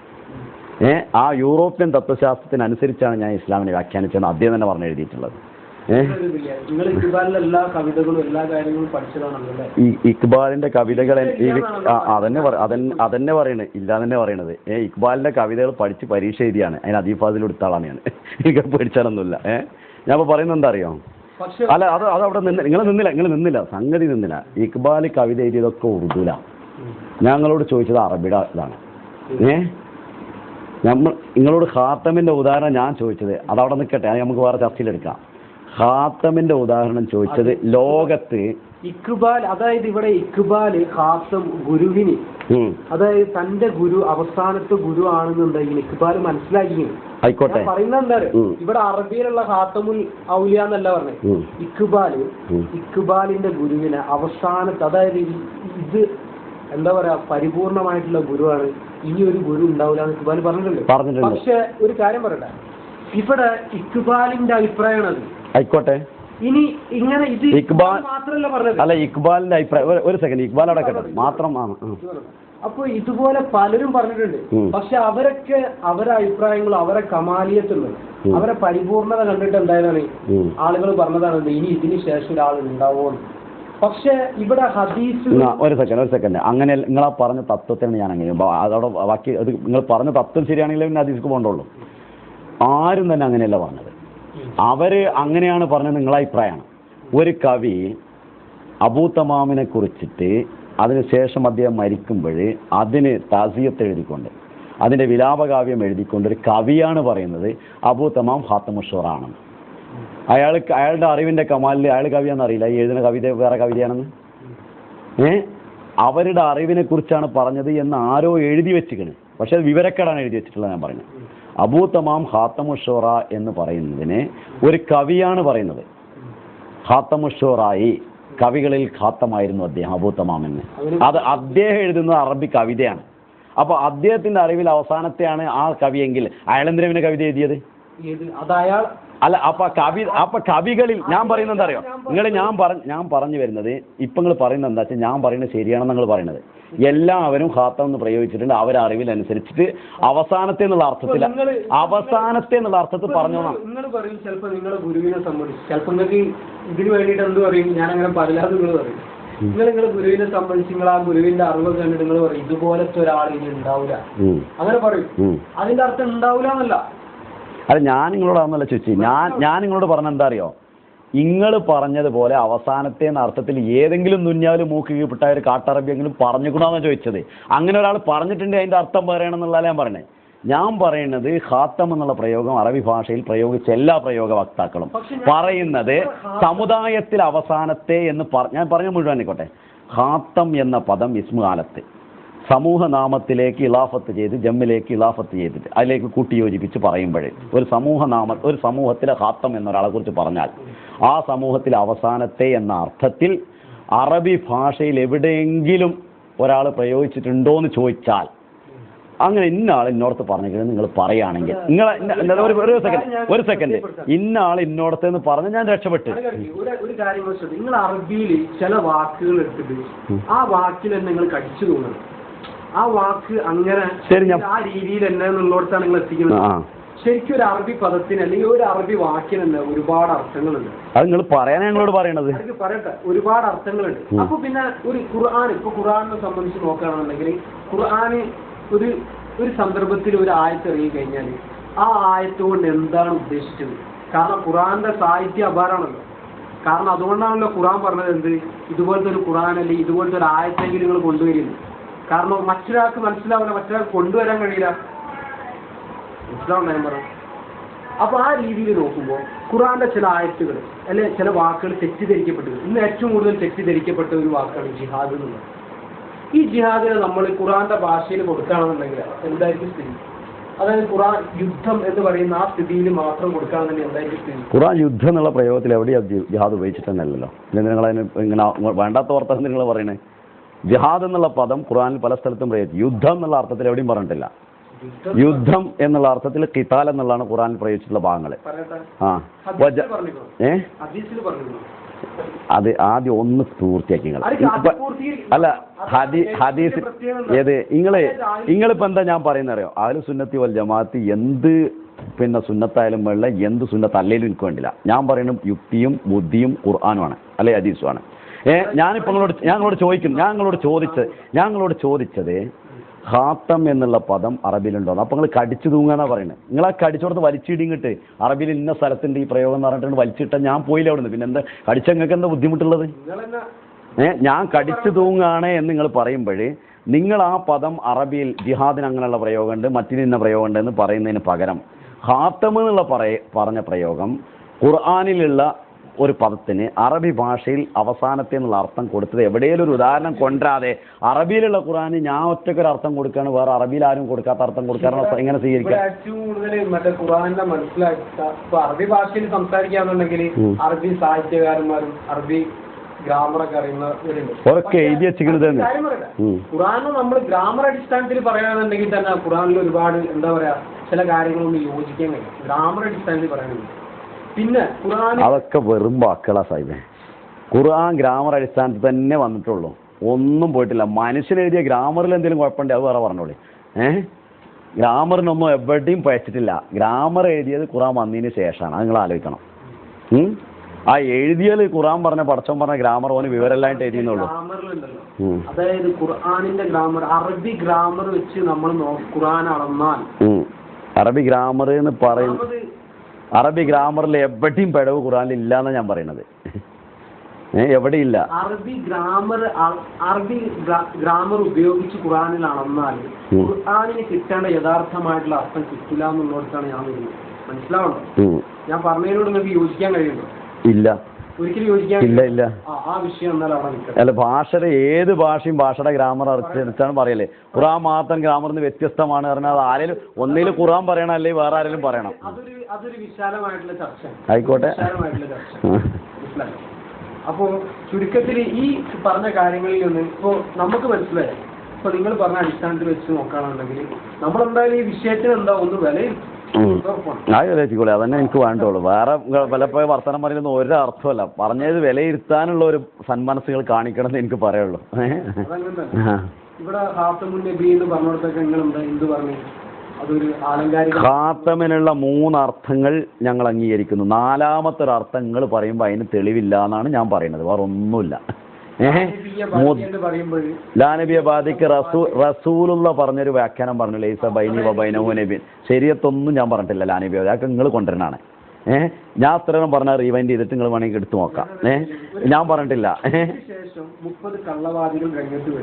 ആ യൂറോപ്യൻ തത്വശാസ്ത്രത്തിനനുസരിച്ചാണ് ഞാൻ ഇസ്ലാമിനെ വ്യാഖ്യാനിച്ചതെന്ന് അദ്ദേഹം തന്നെ പറഞ്ഞു എഴുതിയിട്ടുള്ളത്. ഇക്ബാലിന്റെ കവിതകൾ അതന്നെ പറയണത് ഇല്ലാന്നെ പറയണത്. ഇക്ബാലിന്റെ കവിതകൾ പഠിച്ച് പരീക്ഷ എഴുതിയാണ്. അതിന് അദീഫാദിൽ എടുത്ത ആളാണ് ഞാൻ. എനിക്ക് പഠിച്ചാലൊന്നുമില്ല. ഞാൻ ഇപ്പൊ പറയുന്നത് എന്താ അറിയോ? അല്ല, അതവിടെ നിങ്ങൾ നിന്നില്ല, സംഗതി നിന്നില്ല. ഇക്ബാൽ കവിത എഴുതിയതൊക്കെ ഉറുദുല. ഞങ്ങളോട് ചോദിച്ചത് അറബിയുടെ ഇതാണ്. നിങ്ങളോട് ഖാത്തമിന്റെ ഉദാഹരണം ഞാൻ ചോദിച്ചത് അതവിടെ നിൽക്കട്ടെ, നമുക്ക് വേറെ ചർച്ചയിലെടുക്കാം. ഖാത്തമിന്റെ ഉദാഹരണം ചോദിച്ചത് ലോകത്ത് ഇക്ബാൽ, അതായത് ഇവിടെ ഇക്ബാൽ ഖാത്തം ഗുരുവിന്, അതായത് തന്റെ ഗുരു അവസാനത്തെ ഗുരു ആണെന്നുണ്ടെങ്കിൽ ഇക്ബാൽ മനസ്സിലാക്കി. ആയിക്കോട്ടെ, പറയുന്നത് എന്താ ഇവിടെ അറബിയിലുള്ള ഖാത്തമുൽ ഔലിയ എന്നല്ല പറഞ്ഞത്. ഇക്ബാലിന്റെ ഗുരുവിനെ അവസാനത്തെ, അതായത് ഇത് എന്താ പറയാ പരിപൂർണമായിട്ടുള്ള ഗുരുവാണ്, ഇനി ഒരു ഗുരു ഉണ്ടാവില്ല എന്ന് ഇക്ബാൽ പറഞ്ഞിട്ടുണ്ട്. പക്ഷെ ഒരു കാര്യം പറയട്ടെ, ഇവിടെ ഇക്ബാലിന്റെ അഭിപ്രായമാണ് അത്. ആയിക്കോട്ടെ, ഇനി ഇങ്ങനെ ഇത് ഇക്ബാൽ മാത്രമല്ല പറഞ്ഞത്, അല്ല ഇക്ബാലിന്റെ അഭിപ്രായം. ഒരു സെക്കൻഡ്, ഇക്ബാൽ അടക്കട്ടെ മാത്രമാണ്. അപ്പൊ ഇതുപോലെ പലരും പറഞ്ഞിട്ടുണ്ട്. പക്ഷെ അവരൊക്കെ അവരെ അഭിപ്രായങ്ങൾ, അവരെ കമാലിയത്തുള്ളത്, അവരെ പരിപൂർണത കണ്ടിട്ട് എന്തായാലാണ് ആളുകൾ പറഞ്ഞതാണ് ഇനി ഇതിന് ശേഷം ഒരാൾ ഉണ്ടാവോ. പക്ഷെ ഇവിടെ ഹദീസ് ഒരു സെക്കൻഡ് അങ്ങനെ നിങ്ങളാ പറഞ്ഞ തത്വത്തിന് ഞാൻ അങ്ങനെ അതോടെ ബാക്കി അത് നിങ്ങൾ പറഞ്ഞ തത്വം ശരിയാണെങ്കിലും പിന്നെ ഹദീസ്ക്ക് പോകണ്ടുള്ളൂ. ആരും തന്നെ അങ്ങനെയല്ല പറഞ്ഞത്. അവര് അങ്ങനെയാണ് പറഞ്ഞത് നിങ്ങളെ അഭിപ്രായമാണ്. ഒരു കവി അബൂ തമാമിനെ കുറിച്ചിട്ട് അതിനുശേഷം അദ്ദേഹം മരിക്കുമ്പോൾ അതിന് താസിയത്ത് എഴുതിക്കൊണ്ട്, അതിൻ്റെ വിലാപകാവ്യം എഴുതിക്കൊണ്ട് ഒരു കവിയാണ് പറയുന്നത് അബൂ തമാം ഖാത്തമുഷ്വറാണെന്ന്. അയാളുടെ അറിവിൻ്റെ കമാലിൽ അയാൾ കവിയാണെന്ന് അറിയില്ല, ഈ എഴുതുന്ന കവിത വേറെ കവിതയാണെന്ന്. അവരുടെ അറിവിനെ കുറിച്ചാണ് പറഞ്ഞത് എന്ന് ആരോ എഴുതി വെച്ചിരിക്കണ്. പക്ഷെ അത് വിവരക്കേടാണ് എഴുതി വെച്ചിട്ടുള്ളത്. ഞാൻ പറയുന്നത് അബൂ തമാം ഖാത്തമുഷ്വറ എന്ന് പറയുന്നതിന് ഒരു കവിയാണ് പറയുന്നത്. ഖാത്തമുഷ്വറായി, കവികളിൽ ഖാത്തമായിരുന്നു അദ്ദേഹം അബൂ തമാമെന്ന്. അത് അദ്ദേഹം എഴുതുന്നത് അറബി കവിതയാണ്. അപ്പോൾ അദ്ദേഹത്തിന്റെ അറിവിൽ അവസാനത്തെയാണ് ആ കവിയെങ്കിൽ അയാൾ എന്തിനാ പിന്നെ കവിത എഴുതിയത്? അല്ല, അപ്പൊ കവികളിൽ ഞാൻ പറയുന്നത് എന്താ അറിയോ, ഞാൻ പറഞ്ഞു വരുന്നത് ഇപ്പൊ നിങ്ങൾ പറയുന്നത് എന്താ വെച്ചാൽ ഞാൻ പറയുന്നത് ശരിയാണെന്ന് നിങ്ങൾ പറയുന്നത്. എല്ലാവരും ഖാത്തം എന്ന് പ്രയോഗിച്ചിട്ടുണ്ട് അവരെ അറിവിലനുസരിച്ചിട്ട് അവസാനത്തെ എന്നുള്ള അർത്ഥത്തിൽ പറഞ്ഞോളാം. നിങ്ങൾ പറയും ചിലപ്പോൾ നിങ്ങളുടെ ഗുരുവിനെ സംബന്ധിച്ച്, ചിലപ്പോൾ നിങ്ങൾക്ക് ഇതിന് വേണ്ടിയിട്ട് എന്ത് പറയും, ഞാൻ അങ്ങനെ പറയാതെ നിങ്ങൾ പറയും. നിങ്ങളുടെ ഗുരുവിനെ സംബന്ധിച്ച് നിങ്ങൾ ആ ഗുരുവിന്റെ അറിവ് കണ്ടിട്ട് നിങ്ങൾ പറയും ഇതുപോലത്തെ ഒരാൾ ഇനി ഉണ്ടാവില്ല, അങ്ങനെ പറയും. അതിന്റെ അർത്ഥം ഉണ്ടാവില്ല എന്നല്ല. അല്ല, ഞാൻ നിങ്ങളോട് അതൊന്നല്ല ചോദിച്ചു. ഞാൻ നിങ്ങളോട് പറഞ്ഞ എന്താ അറിയോ, നിങ്ങൾ പറഞ്ഞതുപോലെ അവസാനത്തെ അർത്ഥത്തിൽ ഏതെങ്കിലും ദുന്യാവിൽ മൂക്ക് കീഴ്പ്പെട്ട ഒരു കാട്ടറബിയെങ്കിലും പറഞ്ഞുകൂടാന്നാ ചോദിച്ചത്. അങ്ങനെ ഒരാൾ പറഞ്ഞിട്ടുണ്ട് അതിന്റെ അർത്ഥം പറയണമെന്നുള്ളതാണ് ഞാൻ പറഞ്ഞത്. ഞാൻ പറയുന്നത് ഖാത്തം എന്നുള്ള പ്രയോഗം അറബി ഭാഷയിൽ പ്രയോഗിച്ച എല്ലാ പ്രയോഗ വക്താക്കളും പറയുന്നത് സമുദായത്തിൽ അവസാനത്തെ എന്ന് ഞാൻ പറഞ്ഞ മുഴുവൻ ആയിക്കോട്ടെ. ഖാത്തം എന്ന പദം ഇസ്മുകാലത്ത് സമൂഹനാമത്തിലേക്ക് ഇലാഫത്ത് ചെയ്ത് ജമ്മിലേക്ക് ഇലാഫത്ത് ചെയ്തിട്ട് അതിലേക്ക് കൂട്ടിയോജിപ്പിച്ച് പറയുമ്പോഴേ ഒരു സമൂഹത്തിലെ ഖാത്തം എന്നൊരാളെ കുറിച്ച് പറഞ്ഞാൽ ആ സമൂഹത്തിലെ അവസാനത്തെ എന്ന അർത്ഥത്തിൽ അറബി ഭാഷയിൽ എവിടെയെങ്കിലും ഒരാൾ പ്രയോഗിച്ചിട്ടുണ്ടോ എന്ന് ചോദിച്ചാൽ, അങ്ങനെ ഇന്നാൾ ഇന്നോടത്ത് പറഞ്ഞെങ്കിൽ നിങ്ങൾ പറയുകയാണെങ്കിൽ ഒരു സെക്കൻഡ് ഇന്നാൾ ഇന്നോടത്ത് എന്ന് പറഞ്ഞ് ഞാൻ രക്ഷപ്പെട്ടു. ഒരു കാര്യം നിങ്ങൾ അറബിയിൽ ചില വാക്കുകൾ എടുത്തിട്ട് ആ വാക്കിൽ തന്നെ നിങ്ങൾ കടിച്ചു തോന്നുന്നത്, ആ വാക്ക് അങ്ങനെ ആ രീതിയിൽ തന്നെ എന്നുള്ളടത്താണ് നിങ്ങൾ എത്തിക്കുന്നത്. ശരിക്കും ഒരു അറബി പദത്തിന് അല്ലെങ്കിൽ ഒരു അറബി വാക്കിന് തന്നെ ഒരുപാട് അർത്ഥങ്ങളുണ്ട്. അത് നിങ്ങൾ പറയാനാണ് ഞങ്ങളോട് പറയണത്. പറയട്ടെ, ഒരുപാട് അർത്ഥങ്ങളുണ്ട്. അപ്പൊ പിന്നെ ഒരു ഖുർആനെ സംബന്ധിച്ച് നോക്കുകയാണെന്നുണ്ടെങ്കിൽ ഖുർആന് ഒരു സന്ദർഭത്തിൽ ഒരു ആയത്ത് ഇറങ്ങി കഴിഞ്ഞാൽ ആ ആയത്ത് കൊണ്ട് എന്താണ് ഉദ്ദേശിച്ചത്? കാരണം ഖുർആന്റെ സാഹിത്യം അപാരമാണല്ലോ. കാരണം അതുകൊണ്ടാണല്ലോ ഖുർആൻ പറഞ്ഞത് എന്ത്, ഇതുപോലത്തെ ഒരു ഖുർആൻ അല്ലെങ്കിൽ ഇതുപോലത്തെ ഒരു ആയത്തെങ്കിലും നിങ്ങൾ കൊണ്ടുവരുന്നു. കാരണം മറ്റൊരാൾക്ക് മനസ്സിലാവില്ല, മറ്റൊരാൾക്ക് കൊണ്ടുവരാൻ കഴിയില്ല. മനസ്സിലാവുന്ന ഞാൻ പറഞ്ഞു. അപ്പൊ ആ രീതിയിൽ നോക്കുമ്പോൾ ഖുർആന്റെ ചില ആയത്തുകൾ അല്ലെ ചില വാക്കുകൾ തെറ്റിദ്ധരിക്കപ്പെട്ടത്, ഇന്ന് ഏറ്റവും കൂടുതൽ തെറ്റിദ്ധരിക്കപ്പെട്ട ഒരു വാക്കാണ് ജിഹാദ് എന്നുള്ളത്. ഈ ജിഹാദിനെ നമ്മൾ ഖുർആന്റെ ഭാഷയിൽ കൊടുക്കുകയാണെന്നുണ്ടെങ്കിൽ എന്തായിരിക്കും സ്ഥിതി? അതായത് ഖുർആൻ യുദ്ധം എന്ന് പറയുന്ന ആ സ്ഥിതിയിൽ മാത്രം കൊടുക്കുകയാണെന്നുണ്ടെങ്കിൽ എന്തായിരിക്കും സ്ഥിതി? ഖുർആൻ യുദ്ധം എന്നുള്ള പ്രയോഗത്തിൽ എവിടെയാണ് ജിഹാദ് ഉപയോഗിച്ചിട്ടല്ലോ. അല്ലെങ്കിൽ നിങ്ങൾ അതിന് ഇങ്ങനെ വേണ്ടാത്ത വാർത്ത നിങ്ങൾ പറയണേ. ജിഹാദ് എന്നുള്ള പദം ഖുർആനിൽ പല സ്ഥലത്തും പ്രയോഗിച്ചു. യുദ്ധം എന്നുള്ള അർത്ഥത്തിൽ എവിടെയും പറഞ്ഞിട്ടില്ല. യുദ്ധം എന്നുള്ള അർത്ഥത്തിൽ ഖിതാൽ എന്നുള്ളതാണ് ഖുർആനിൽ പ്രയോഗിച്ചിട്ടുള്ള ഭാഗങ്ങൾ. അത് ആദ്യം ഒന്ന് പൂർത്തിയാക്കി അല്ല ഹദീസ് ഏത് നിങ്ങളിപ്പോ എന്താ ഞാൻ പറയുന്ന അറിയോ, അഹ്ലു സുന്നത്തി വൽ ജമാഅത്ത് എന്ത് പിന്നെ സുന്നത്തായാലും വെള്ള എന്ത് സുന്നത്ത് അല്ലേലും എനിക്ക് വേണ്ടില്ല. ഞാൻ പറയുന്നത് യുക്തിയും ബുദ്ധിയും ഖുർആനുമാണ് അല്ലെ ഹദീസുമാണ്. ഞങ്ങളോട് ചോദിച്ചത് ഖാത്തം എന്നുള്ള പദം അറബിയിലുണ്ടോ? അപ്പൊ നിങ്ങൾ കടിച്ചു തൂങ്ങാന്നാ പറയുന്നത്. നിങ്ങൾ ആ കടിച്ചോടത്ത് വലിച്ചിടിങ്ങിട്ട് അറബിയിൽ ഇന്ന സ്ഥലത്തിന്റെ ഈ പ്രയോഗം എന്ന് പറഞ്ഞിട്ട് വലിച്ചിട്ട ഞാൻ പോയില്ല അവിടുന്ന്. പിന്നെ എന്താ കടിച്ച നിങ്ങൾക്ക് എന്താ ബുദ്ധിമുട്ടുള്ളത്? ഞാൻ കടിച്ചു തൂങ്ങാണ് എന്ന് നിങ്ങൾ പറയുമ്പോഴേ നിങ്ങൾ ആ പദം അറബിയിൽ ജിഹാദിന് അങ്ങനെയുള്ള പ്രയോഗമുണ്ട്, മറ്റിന് ഇന്ന പ്രയോഗമുണ്ട് എന്ന് പറയുന്നതിന് പകരം ഖാത്തം എന്നുള്ള പറഞ്ഞ പ്രയോഗം ഖുർആനിലുള്ള ഒരു പദത്തിന് അറബി ഭാഷയിൽ അവസാനത്തെ എന്നുള്ള അർത്ഥം കൊടുത്തത് എവിടെയെങ്കിലും ഒരു ഉദാഹരണം കൊണ്ടുവരാതെ അറബിയിലുള്ള ഖുർആന് ഞാൻ ഒറ്റക്കൊരു അർത്ഥം കൊടുക്കുകയാണ്, വേറെ അറബിയിൽ ആരും കൊടുക്കാത്ത അർത്ഥം കൊടുക്കാറുള്ള എങ്ങനെ സ്വീകരിക്കാം? ഏറ്റവും കൂടുതൽ മറ്റേ ഖുർആനിന്റെ മനസ്സിലാക്കുക ഇപ്പൊ അറബി ഭാഷയിൽ സംസാരിക്കാന്നുണ്ടെങ്കിൽ അറബി സാഹിത്യകാരന്മാരും അറബി ഗ്രാമറൊക്കെ അറിയുന്നവരുണ്ട്. ഓരൊക്കെ എഴുതി വെച്ചിരിക്കുന്നത് തന്നെ. ഖുർആൻ നമ്മൾ ഗ്രാമർ അടിസ്ഥാനത്തിൽ പറയുകയാണെന്നുണ്ടെങ്കിൽ തന്നെ ഖുർആനിൽ ഒരുപാട് എന്താ പറയാ ചില കാര്യങ്ങളൊന്നും യോജിക്കാൻ കഴിയും ഗ്രാമർ അടിസ്ഥാനത്തിൽ പറയുന്നത്. പിന്നെ ഖുർആൻ അതൊക്കെ വെറും വാക്കുകളാ സാഹിബേ. ഖുർആൻ ഗ്രാമർ അടിസ്ഥാനത്തിൽ തന്നെ വന്നിട്ടുള്ളൂ, ഒന്നും പോയിട്ടില്ല. മനുഷ്യനെഴുതിയ ഗ്രാമറിൽ എന്തെങ്കിലും കുഴപ്പമുണ്ട് അത് വേറെ പറഞ്ഞോളി. ഗ്രാമറിനൊന്നും എവിടെയും പഴച്ചിട്ടില്ല. ഗ്രാമർ എഴുതിയത് ഖുർആൻ വന്നതിന് ശേഷമാണ്, അത് നിങ്ങൾ ആലോചിക്കണം. ആ എഴുതിയാൽ ഖുർആൻ പറഞ്ഞ പടച്ചോൻ പറഞ്ഞ ഗ്രാമർ ഓന് വിവരമില്ലായിട്ട് എഴുതിയെന്നുള്ളൂ. അതായത് ഖുർആനിന്റെ ഗ്രാമർ അറബി ഗ്രാമർ വെച്ച് നമ്മൾ ഖുർആൻ അളന്നാൽ അറബി ഗ്രാമർ എന്ന് പറയും. അറബി ഗ്രാമറിൽ എവിടെയും പിഴവ് ഖുർആനിൽ ഇല്ലാന്ന് ഞാൻ പറയണത്. എവിടെയില്ല. അറബി ഗ്രാമർ ഉപയോഗിച്ച് ഖുർആനിൽ അളന്നാൽ ഖുർആനിന് കിട്ടേണ്ട യഥാർത്ഥമായിട്ടുള്ള അർത്ഥം കിട്ടില്ല എന്നുള്ളതാണ് ഞാൻ വരുന്നത്. മനസ്സിലാവണം ഞാൻ പറഞ്ഞതിനോട് നിങ്ങൾക്ക് യോജിക്കാൻ കഴിയുമോ? ഇല്ല, ഒരിക്കലും യോജിക്കാൻ ഇല്ല. ആ വിഷയം എന്നാൽ അവിടെ അല്ല, ഭാഷയുടെ ഏത് ഭാഷയും ഭാഷയുടെ ഗ്രാമർ അറിച്ചാണ് പറയല്ലേ. ഖുർആൻ മാത്രം ഗ്രാമറിന് വ്യത്യസ്തമാണ് പറഞ്ഞാൽ അത് ആരെങ്കിലും ഒന്നിലും ഖുർആൻ പറയണം, അല്ലെങ്കിൽ വേറെ ആരെങ്കിലും പറയണം. അതൊരു വിശാലമായിട്ടുള്ള ചർച്ചയാണ്. ആയിക്കോട്ടെ. മനസ്സിലായി. അപ്പോൾ ചുരുക്കത്തിൽ ഈ പറഞ്ഞ കാര്യങ്ങളിൽ നിന്ന് ഇപ്പോൾ നമുക്ക് മനസ്സിലായി. ഇപ്പൊ നിങ്ങൾ പറഞ്ഞ അടിസ്ഥാനത്തിൽ വെച്ച് നോക്കുകയാണെന്നുണ്ടെങ്കിൽ നമ്മളെന്തായാലും ഈ വിഷയത്തിന് എന്താ ഒന്ന് വിലയും വിലയിരുത്തിക്കോളെ, അതന്നെ എനിക്ക് വേണ്ടുള്ളൂ. വേറെ പലപ്പോഴും വർത്തമാനം പറയുന്ന ഒരു അർത്ഥമല്ല. പറഞ്ഞത് വിലയിരുത്താനുള്ള ഒരു സന്മനസ്സുകൾ കാണിക്കണം എന്ന് എനിക്ക് പറയുള്ളൂ. ഇവിടെ ഖാത്തമുൻ നബി എന്ന് പറഞ്ഞിടത്തൊക്കെ നിങ്ങൾ എന്താ എന്ത് പറഞ്ഞു? അതൊരു ആലങ്കാരിക. ഖാത്തമിനുള്ള 3 അർത്ഥങ്ങൾ ഞങ്ങൾ അംഗീകരിക്കുന്നു. 4ാമത്തെ ഒരു അർത്ഥം നിങ്ങൾ പറയുമ്പോൾ അതിന് തെളിവില്ല എന്നാണ് ഞാൻ പറയുന്നത്, വേറെ ഒന്നുമില്ല. ലാനബിയ ബാദിക്ക് റസൂലുള്ള പറഞ്ഞൊരു വ്യാഖ്യാനം പറഞ്ഞു, ലൈസ ബൈനി വബൈനഹു നബി. ശരിയത്തൊന്നും ഞാൻ പറഞ്ഞിട്ടില്ല ലാനബിയ, അതൊക്കെ നിങ്ങൾ കൊണ്ടുവരണാണ്. ഞാൻ അത്രയും പറഞ്ഞാൽ റീവൈൻഡ് ചെയ്തിട്ട് നിങ്ങൾ വേണമെങ്കിൽ എടുത്തു നോക്കാം. ഞാൻ പറഞ്ഞിട്ടില്ല.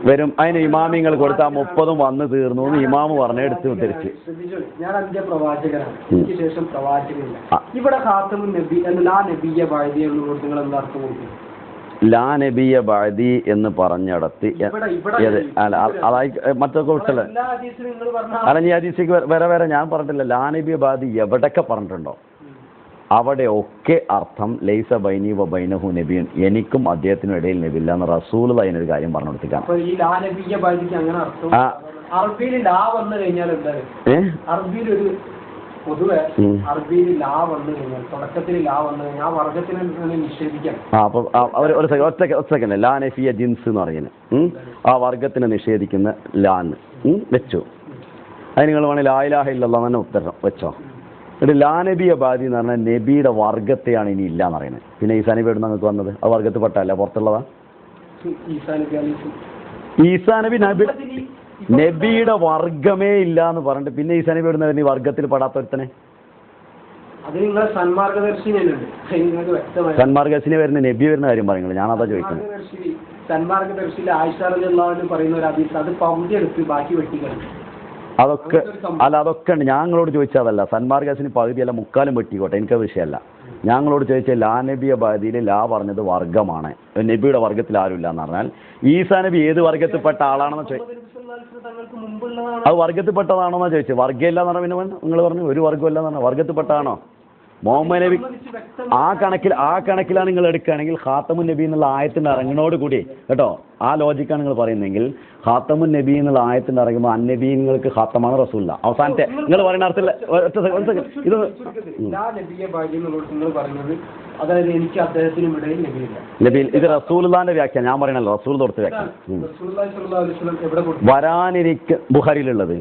വരും അതിന് ഇമാമിങ്ങൾ കൊടുത്താ 30 വന്ന് തീർന്നു എന്ന് ഇമാമ് പറഞ്ഞ എടുത്ത് തിരിച്ച്. ഞാൻ അതിന്റെ പ്രവാചകനാണ്, എനിക്ക് ശേഷം പ്രവാചകനില്ല. ഇവിടെ ഖാത്തമുൻ നബി ലാ നബിയ ബഅദി എന്നുള്ളത് നിങ്ങൾ എന്താ അർത്ഥം കൊടുക്കും? ലാ നബിയ ബഅദി എന്ന് പറഞ്ഞിടത്ത് അതായി മറ്റൊക്കെ വിട്ടല്ലേ. അല്ല, നീ ഹദീസിക്ക് വരെ ഞാൻ പറഞ്ഞിട്ടില്ല. ലാ നബിയ ബഅദി എവിടെയൊക്കെ പറഞ്ഞിട്ടുണ്ടോ അവിടെ ഒക്കെ അർത്ഥം ലൈസ ബൈനി വ ബൈനഹു നബിയൻ, എനിക്കും അദ്ദേഹത്തിനും ഇടയിൽ നബിയില്ല എന്ന് റസൂൽ അതിനൊരു കാര്യം പറഞ്ഞു കൊടുത്തിട്ടാണ്. അറബിയിൽ ലാ വന്നു കഴിഞ്ഞാൽ അറബിയിലൊരു പൊതുവെ അറബിയിൽ ലാ വന്നു കഴിഞ്ഞാൽ തുടക്കത്തിൽ ലാ വന്നു കഴിഞ്ഞാൽ ആ വർഗത്തിനെ നിഷേധിക്കണം. അപ്പൊ അവർ ഒരു സെക്കൻഡ് ലാ നഫിയ ജിൻസ് എന്ന് പറയുന്നത് ആ വർഗത്തിനെ നിഷേധിക്കുന്ന ലാന്ന് വെച്ചു. അത് നിങ്ങൾ വേണമെങ്കിൽ ലാ ഇലാഹ ഇല്ലല്ലാഹ് തന്നെ ഉത്തരം വെച്ചോ. എന്നിട്ട് ലാ നബിയ ബാദി എന്ന് പറഞ്ഞാൽ നബിയുടെ വർഗത്തെയാണ് ഇനി ഇല്ല എന്ന് പറയുന്നത്. പിന്നെ ഈസാ നബി എവിടെ നിങ്ങൾക്ക് വന്നത്? അത് വർഗത്തിൽ പെട്ടല്ല, പുറത്തുള്ളതാ. ഈസാ നബി നബിയുടെ വർഗമേ ഇല്ല എന്ന് പറഞ്ഞിട്ട് പിന്നെ ഈസാ നബി എവിടെ നിന്ന് വർഗത്തിൽ പെടാത്തൊരുത്തനെ? സന്മാർഗദർശിനി വരുന്ന നബി വരുന്ന കാര്യം പറയുന്നത് ഞാനതാ ചോദിക്കുന്നത്. സന്മാർഗദർശിയിൽ ആയിഷ റളിയല്ലാഹു അൻഹ പറയുന്ന ഒരു ഹദീസ്, അത് പകുതി എടുത്ത് ബാക്കി വെട്ടിക്കളഞ്ഞു. അതൊക്കെ അല്ല, അതൊക്കെ ഉണ്ട്. ഞങ്ങളോട് ചോദിച്ചതല്ല. സന്മാർഗദർശിനി പകുതിയല്ല 3/4 വെട്ടിക്കോട്ടെ, എനിക്കത് വിഷയമല്ല. ഞങ്ങളോട് ചോദിച്ച ലാ നബിയ ബാദിയിൽ ലാ പറഞ്ഞത് വർഗമാണ്, നബിയുടെ വർഗത്തിൽ ആരുമില്ല എന്ന് പറഞ്ഞാൽ ഈസാ നബി ഏത് വർഗത്തിൽപ്പെട്ട ആളാണെന്ന് അത് വർഗത്തിൽപ്പെട്ടതാണോന്നാ ചോദിച്ചത്. വർഗ്ഗമില്ല എന്ന് പറഞ്ഞാൽ പിന്നെ നിങ്ങൾ പറഞ്ഞു ഒരു വർഗ്ഗമില്ല എന്ന് പറഞ്ഞാൽ വർഗത്തിൽപ്പെട്ടതാണോ? മുഹമ്മദ് നബി ആ കണക്കിലാണ് നിങ്ങൾ എടുക്കുകയാണെങ്കിൽ ഖാത്തമുൻ നബി എന്നുള്ള ആയത്തിൻ്റെ ഇറങ്ങണോട് കൂടി കേട്ടോ, ആ ലോജിക്കാണ് നിങ്ങൾ പറയുന്നതെങ്കിൽ ഖാത്തമുൻ നബി എന്നുള്ള ആയത്തിൻ്റെ ഇറങ്ങുമ്പോൾ അന്നബീങ്ങൾക്ക് ഖാത്തമാണ് റസൂലുള്ളാ. അവസാനത്തെ നിങ്ങൾ പറയുന്ന അർത്ഥത്തിൽ ഇത് നബി ഇത് റസൂലുള്ളാന്റെ വ്യാഖ്യാനം ഞാൻ പറയണല്ലോ, റസൂൽ തൊടുത്ത വ്യാഖ്യാനം വരാനിരിക്ക ബുഖാരിയിലുള്ളത്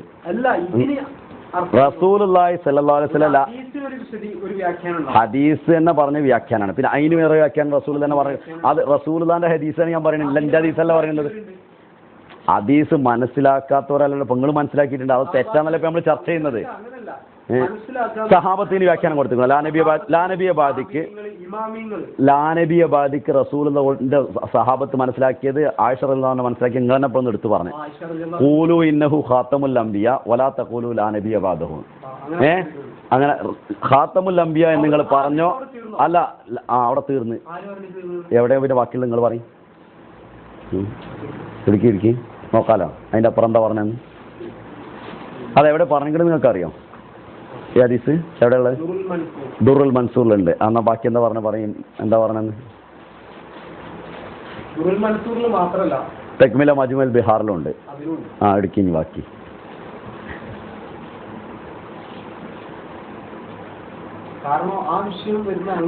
റസൂലുള്ളാഹി സ്വല്ലല്ലാഹു അലൈഹി വസല്ലം ഹദീസ് തന്നെ പറഞ്ഞ വ്യാഖ്യാനാണ്. പിന്നെ അതിന് വേറെ വ്യാഖ്യാനം റസൂൽ തന്നെ പറഞ്ഞു. അത് റസൂലുള്ളാന്റെ ഹദീസാണ് ഞാൻ പറയുന്നത്, എൻ്റെ ഹദീസല്ല പറയുന്നത്. ഹദീസ് മനസ്സിലാക്കാത്തവരല്ലോ ഇപ്പൊ നിങ്ങൾ മനസ്സിലാക്കിയിട്ടുണ്ട്, അത് തെറ്റാന്നല്ല ഇപ്പൊ നമ്മൾ ചർച്ച ചെയ്യുന്നത്. സഹാബത്തിന് വ്യാഖ്യാനം കൊടുത്തിട്ടുണ്ട്. ലാനബിയ ബാദിക്ക് റസൂലുള്ളാഹിന്റെ സഹാബത്ത് മനസ്സിലാക്കിയത് ആയിഷ റളിയല്ലാഹു അൻഹ മനസ്സിലാക്കി നിങ്ങൾ തന്നെ ഇപ്പോൾ എടുത്ത് പറഞ്ഞു. ഖൂലു ഇന്നഹു ഖാത്തമുൽ അംബിയ വലാ തഖൂലു ലാ നബിയ ബാദഹു. അങ്ങനെ ഖാത്തമുൽ അംബിയ എന്ന് നിങ്ങൾ പറഞ്ഞോ, അല്ല അവിടെ തീർന്ന്. ആര് പറഞ്ഞു? എവിടെയോ പിന്നെ ബാക്കിയുള്ള നിങ്ങൾ പറയും. ഇടുക്കി നോക്കാലോ അതിൻ്റെ അപ്പുറം എന്താ പറഞ്ഞെന്ന്. അതെവിടെ പറഞ്ഞെങ്കിൽ നിങ്ങൾക്ക് അറിയാം ഈ ഹദീസ് എവിടെയുള്ളത്? ദുറുൽ മൻസൂറിലുണ്ട്. എന്നാൽ ബാക്കി എന്താ പറയും എന്താ പറഞ്ഞെന്ന്? മാത്രമല്ല തെക്മില മജ്മുൽ ബിഹാറിലും ഉണ്ട്. ഇടുക്കി ഇനി ബാക്കി.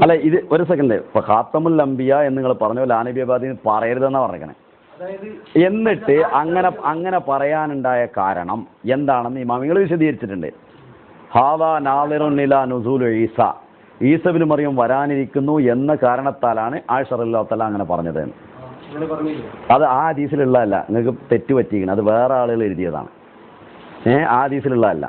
അല്ല ഇത് ഒരു സെക്കൻഡ്. ഇപ്പൊ ഖാത്തമുൽ അംബിയ എന്ന് നിങ്ങൾ പറഞ്ഞ പോലെ നബി അബാദിന് പറയരുതെന്നാ പറഞ്ഞേ. എന്നിട്ട് അങ്ങനെ പറയാനുണ്ടായ കാരണം എന്താണെന്ന് ഇമാമികൾ വിശദീകരിച്ചിട്ടുണ്ട്. ഹാദാ നാളിറുൻ ഇലാ നുസൂൽ ഈസ, ഈസബിന് മറിയം വരാനിരിക്കുന്നു എന്ന കാരണത്താലാണ് ആയിഷ റളിയല്ലാഹു തആല അങ്ങനെ പറഞ്ഞത്. അത് ആ ഹദീസിലുള്ളതല്ല, നിങ്ങൾക്ക് തെറ്റ് പറ്റിയിരിക്കണം. അത് വേറെ ആളുകൾ എഴുതിയതാണ്. ആ ഹദീസിലുള്ളതല്ല.